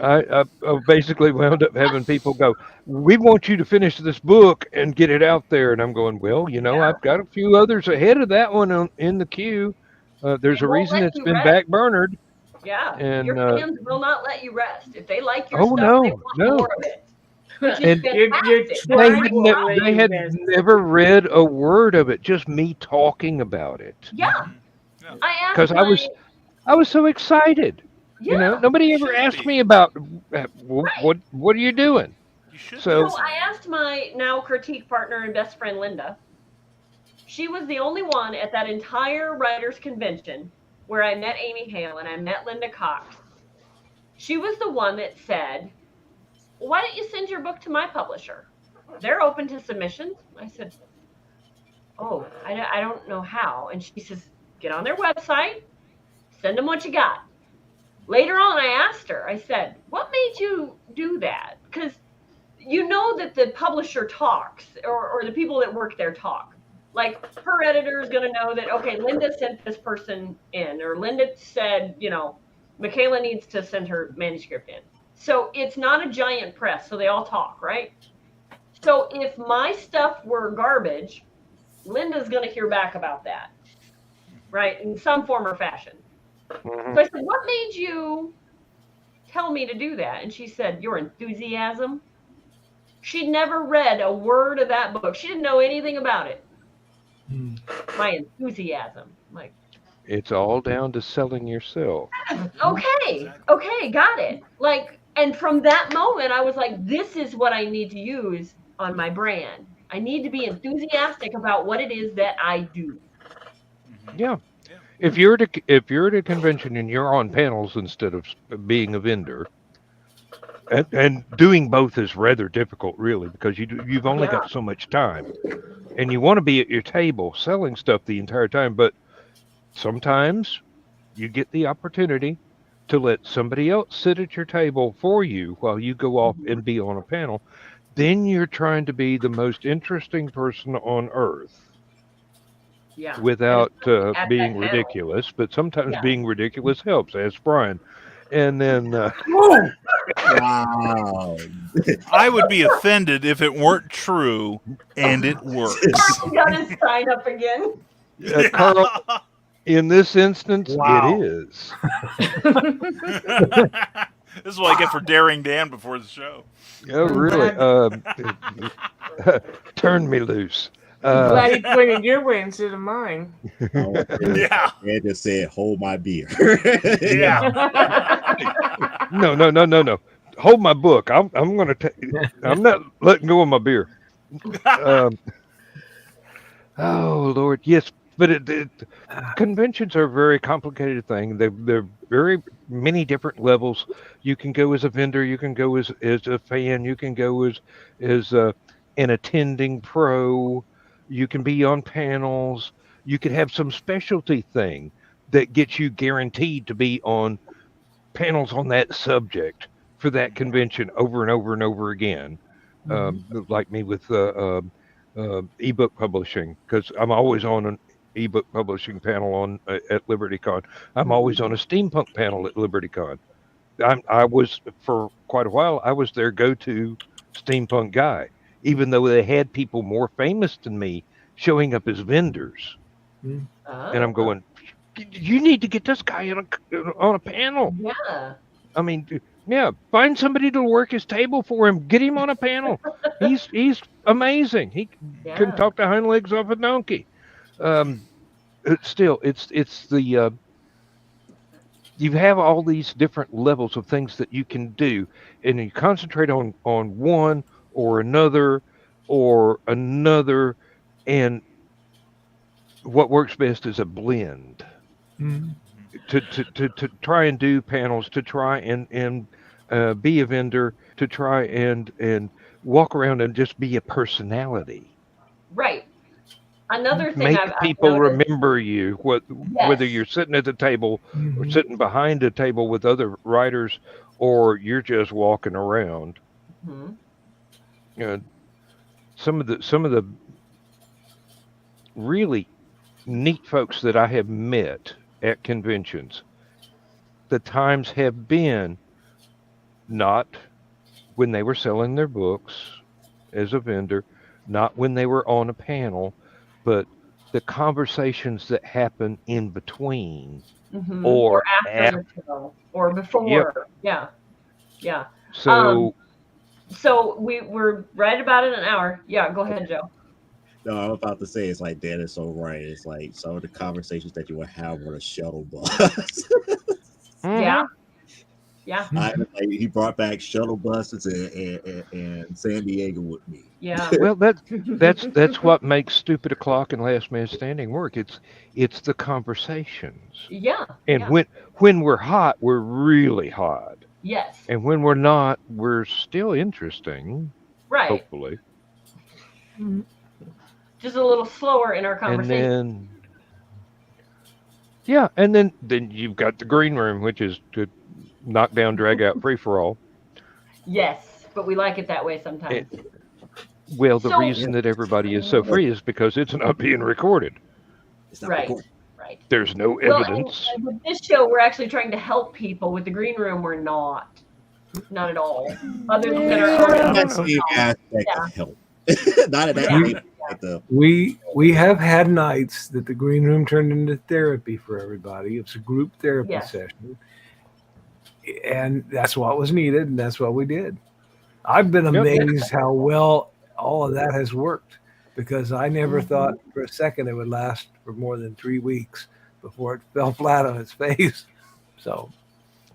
I basically wound up having people go, "We want you to finish this book and get it out there." And I'm going, "Well, Yeah. I've got a few others ahead of that one in the queue. There's They a won't reason let it's you been rest. back burnered." Yeah. And Your fans will not let you rest. If they like your oh stuff, they no, want no, more of it. Which is and You're fantastic. they trying had to ne- let they you had rest. never read a word of it, just me talking about it, Yeah. Yeah. I asked because my I was so excited. yeah. Nobody You ever should asked be. me about Right. what are you doing. You should be So So I asked my now critique partner and best friend Linda. She was the only one at that entire writers convention where I met Amy Hale and I met Linda Cox. She was the one that said, "Why don't you send your book to my publisher? They're open to submissions." I said, "Oh, I don't know how." And she says, "Get on their website, send them what you got." Later on, I asked her, I said, "What made you do that?" Because you know that the publisher talks, or the people that work there talk. Like her editor is going to know that, okay, Linda sent this person in, or Linda said, Michaela needs to send her manuscript in. So it's not a giant press, so they all talk, right? So if my stuff were garbage, Linda's going to hear back about that, right? In some form or fashion. mhm. So I said, "What made you tell me to do that?" And she said, "Your enthusiasm." She'd never read a word of that book. She didn't know anything about it. Hmm. My enthusiasm. I'm like, It's all down to selling yourself. okay, okay, got it. Like, and from that moment, I was like, this is what I need to use on my brand. I need to be enthusiastic about what it is that I do. Yeah. Yeah. If you're at a convention and you're on panels instead of being a vendor, and doing both is rather difficult, really, because you've only Yeah, got so much time, and you want to be at your table selling stuff the entire time. But sometimes you get the opportunity to let somebody else sit at your table for you while you go off and be on a panel. Then you're trying to be the most interesting person on earth yeah. And without especially at being that panel. ridiculous, but sometimes Yeah. being ridiculous helps. Ask Brian. And then, Wow. I would be offended if it weren't true, and it works. He got his sign up again. Carl, in this instance, it Wow. is. This is what I get for daring Dan before the show. Oh, I'm really? glad, Turn me loose. I'm glad he pointed your way instead of mine. Yeah. Ed just said, "Hold my beer." Yeah. No. Hold my book. I'm going to. I'm not letting go of my beer. Um, oh Lord, yes, but conventions are a very complicated thing. They're very many different levels. You can go as a vendor. You can go as a fan. You can go as an attending pro. You can be on panels. You could have some specialty thing that gets you guaranteed to be on panels on that subject for that convention over and over and over again. Like me with ebook publishing, because I'm always on an ebook publishing panel at LibertyCon. I'm always on a steampunk panel at LibertyCon. I was for quite a while. I was their go-to steampunk guy, even though they had people more famous than me showing up as vendors, and I'm Oh, going, you need to get this guy on a panel. yeah. I mean, Yeah, find somebody to work his table for him. Get him on a panel. He's amazing. He can Yeah. talk the hind legs off a donkey. Um, still, it's the you have all these different levels of things that you can do, and you concentrate on one or another, and what works best is a blend. Mhm. To try and do panels, to try and be a vendor, to try and walk around and just be a personality. Right. Another thing Make I've people noticed. remember you, whether Yes. you're sitting at the table or Mhm. sitting behind a table with other writers, or you're just walking around. Mhm. Uh, some of the really neat folks that I have met at conventions, the times have been not when they were selling their books as a vendor, not when they were on a panel, but the conversations that happen in between Or or after after. the show, or Yep. before. Yeah. Yeah. Um. So, So we're right about in an hour. Yeah. Go ahead, Joe. No, I'm about to say it's like Dan is so right. It's like some of the conversations that you would have on a shuttle bus. Yeah. mhm. Yeah. He brought back shuttle buses and San Diego with me. Yeah. Well, that's what makes Stupid O'Clock and Last Man Standing work. It's the conversations, Yeah. and Yeah. when we're hot, we're really hot, Yes. and when we're not, we're still interesting. Right. Hopefully. Just a little slower in our And conversation. then yeah, and then you've got the green room, which is to knock down, drag out, free for all. Yes, but we like it that way sometimes. Well, the So, Yeah, reason that everybody is so free is because it's not being recorded. it's not right. recorded. Right. There's no Well, evidence. and with this show, we're actually trying to help people. With the green room, we're not. Not at all. Other than our Yeah, I audience. don't That's know. the aspect Yeah. of help. Not in that Yeah. way, but the We have had nights that the green room turned into therapy for everybody. It's a group therapy Yes. session, and that's what was needed, and that's what we did. I've been Yep. amazed how well all of that has worked because I never Mhm. thought for a second it would last for more than 3 weeks before it fell flat on its face. So,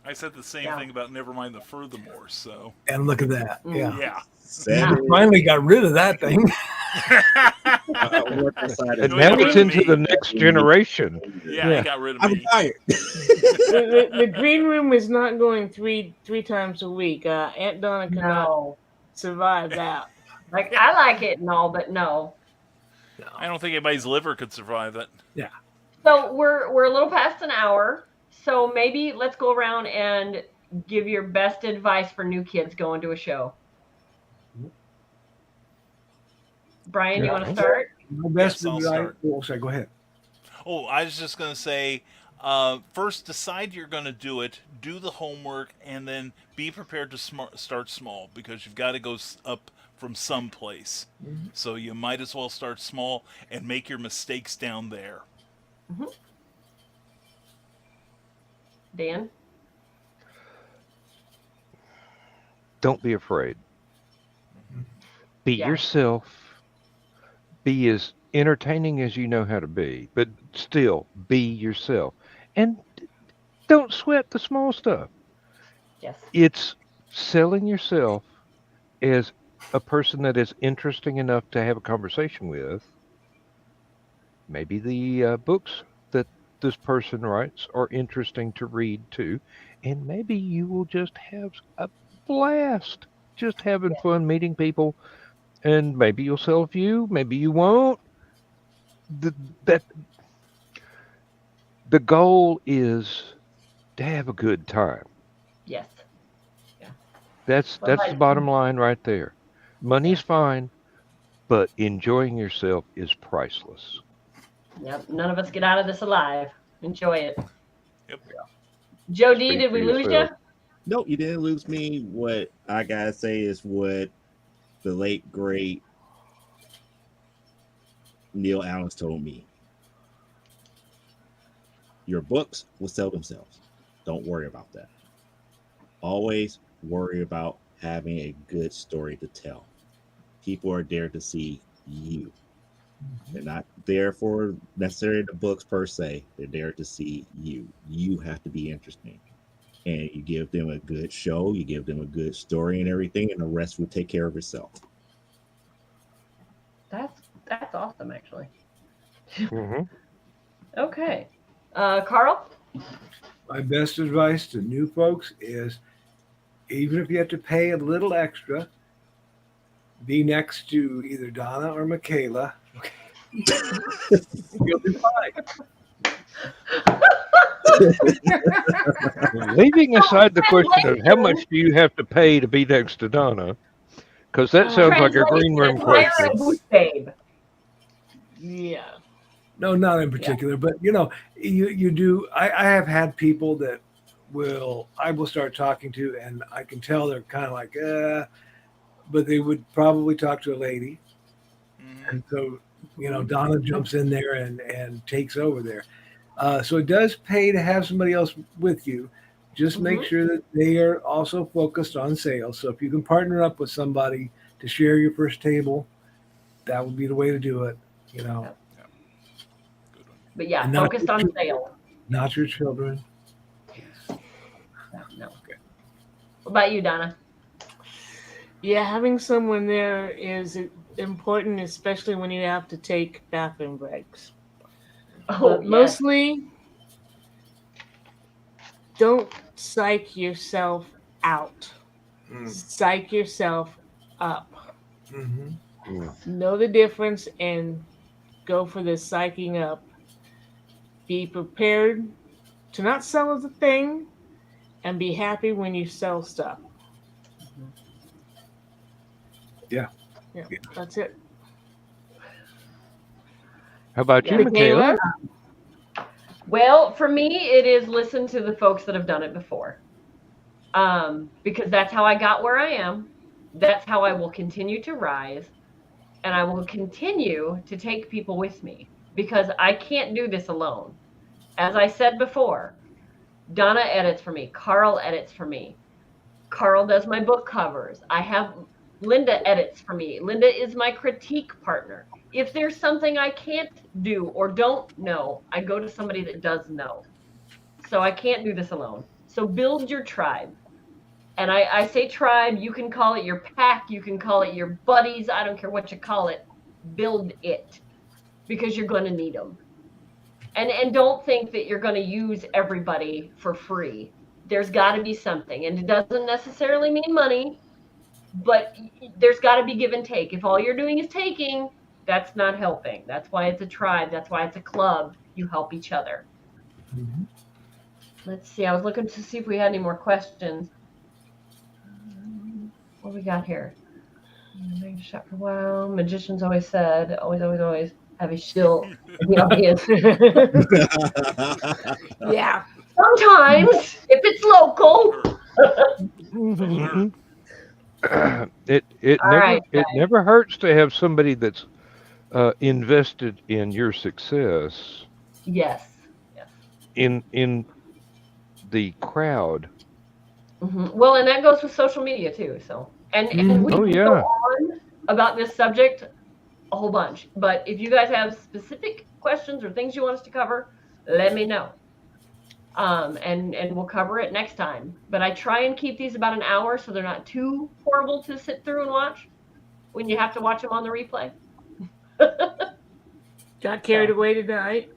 I said the same Yeah. thing about never mind the furthermore. So and look at that. Mm. Yeah. yeah. Saturday. Finally got rid of that thing. I worked outside And of No, he now got rid it's of into me. the next generation. Yeah, Yeah. he got rid of I'm me. retired. The green room is not going three times a week. Aunt Donna cannot No. survive that. Like, I like it and all, but no. I don't think anybody's liver could survive it. So we're a little past an hour. So maybe let's go around and give your best advice for new kids going to a show. Brian, you want to Okay. start? My best Yes, I'll advice. start. Oh, sorry, go ahead. Oh, I was just going to say first, decide you're going to do it, do the homework, and then be prepared to start small because you've got to go up from some place. So you might as well start small and make your mistakes down there. Mm-hmm. Dan? Don't be afraid. Be Yeah. yourself. Be as entertaining as you know how to be, but still be yourself. And don't sweat the small stuff. Yes. It's selling yourself as a person that is interesting enough to have a conversation with. Maybe the books that this person writes are interesting to read too, and maybe you will just have a blast just having fun meeting people, and maybe you'll sell a few, maybe you won't. That the goal is to have a good time. Yes. Yeah. That's Well, the bottom line right there. Money's fine, but enjoying yourself is priceless. Yep. None of us get out of this alive. Enjoy it. Yep. Joe D, Speak did for we lose you? yourself. No, you didn't lose me. What I gotta say is what the late great Neil Allen told me. Your books will sell themselves. Don't worry about that. always worry about having a good story to tell. People are there to see you. They're not there for necessarily the books per se. They're there to see you. You have to be interesting. And you give them a good show, you give them a good story and everything, and the rest will take care of itself. That's awesome, actually. Hmm. Okay, Carl. My best advice to new folks is, even if you have to pay a little extra, be next to either Donna or Michaela. You'll be fine. Leaving aside the question of how much do you have to pay to be next to Donna, because that sounds like a green room Hire question. a booth babe. Yeah. No, not in particular, but you do. I have had people that I will start talking to, and I can tell they're kind of like, but they would probably talk to a lady, and so Donna jumps in there and takes over there. So it does pay to have somebody else with you. Just make sure that they are also focused on sales. So if you can partner up with somebody to share your first table, that would be the way to do it. But yeah, And not focused on sales. Not your children. No. Okay. What about you, Donna? Yeah, having someone there is important, especially when you have to take bathroom breaks. Oh, But mostly, don't psych yourself out. Psych yourself up. Know the difference and go for the psyching up. Be prepared to not sell as a thing, and be happy when you sell stuff. Yeah, that's it. How about you, Michaela? Well, for me, it is listen to the folks that have done it before. Because that's how I got where I am. That's how I will continue to rise. And I will continue to take people with me, because I can't do this alone. As I said before, Donna edits for me. Carl edits for me. Carl does my book covers. I have Linda edits for me. Linda is my critique partner. If there's something I can't do or don't know, I go to somebody that does know. So I can't do this alone. So build your tribe. And I say tribe, you can call it your pack, you can call it your buddies, I don't care what you call it. Build it, because you're going to need them. And don't think that you're going to use everybody for free. There's got to be something. And it doesn't necessarily mean money, but there's got to be give and take. If all you're doing is taking, that's not helping. That's why it's a tribe. That's why it's a club. You help each other. Let's see. I was looking to see if we had any more questions. What we got here? Make a shot for a while. Magicians always said, always have a shield in the audience. Yeah. Sometimes, if it's local. It never hurts to have somebody that's invested in your success. Yes. In the crowd. Well, and that goes with social media too. So, and we can go on about this subject a whole bunch. But if you guys have specific questions or things you want us to cover, let me know. And we'll cover it next time. But I try and keep these about an hour so they're not too horrible to sit through and watch when you have to watch them on the replay. Got carried away tonight.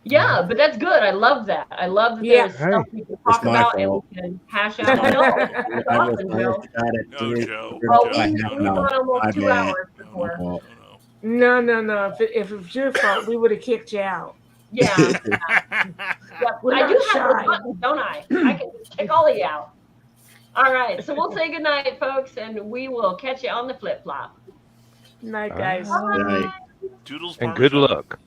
Yeah, but that's good. I love that. I love that there's stuff we can talk about and we can hash out. Joe. We went almost 2 hours before. No. If it was your fault, we would have kicked you out. Yeah. I do have those buttons, don't I? I can just kick all of you out. All right. So we'll say good night, folks, and we will catch you on the flip flop. Night, guys. Bye. Doodles and good luck.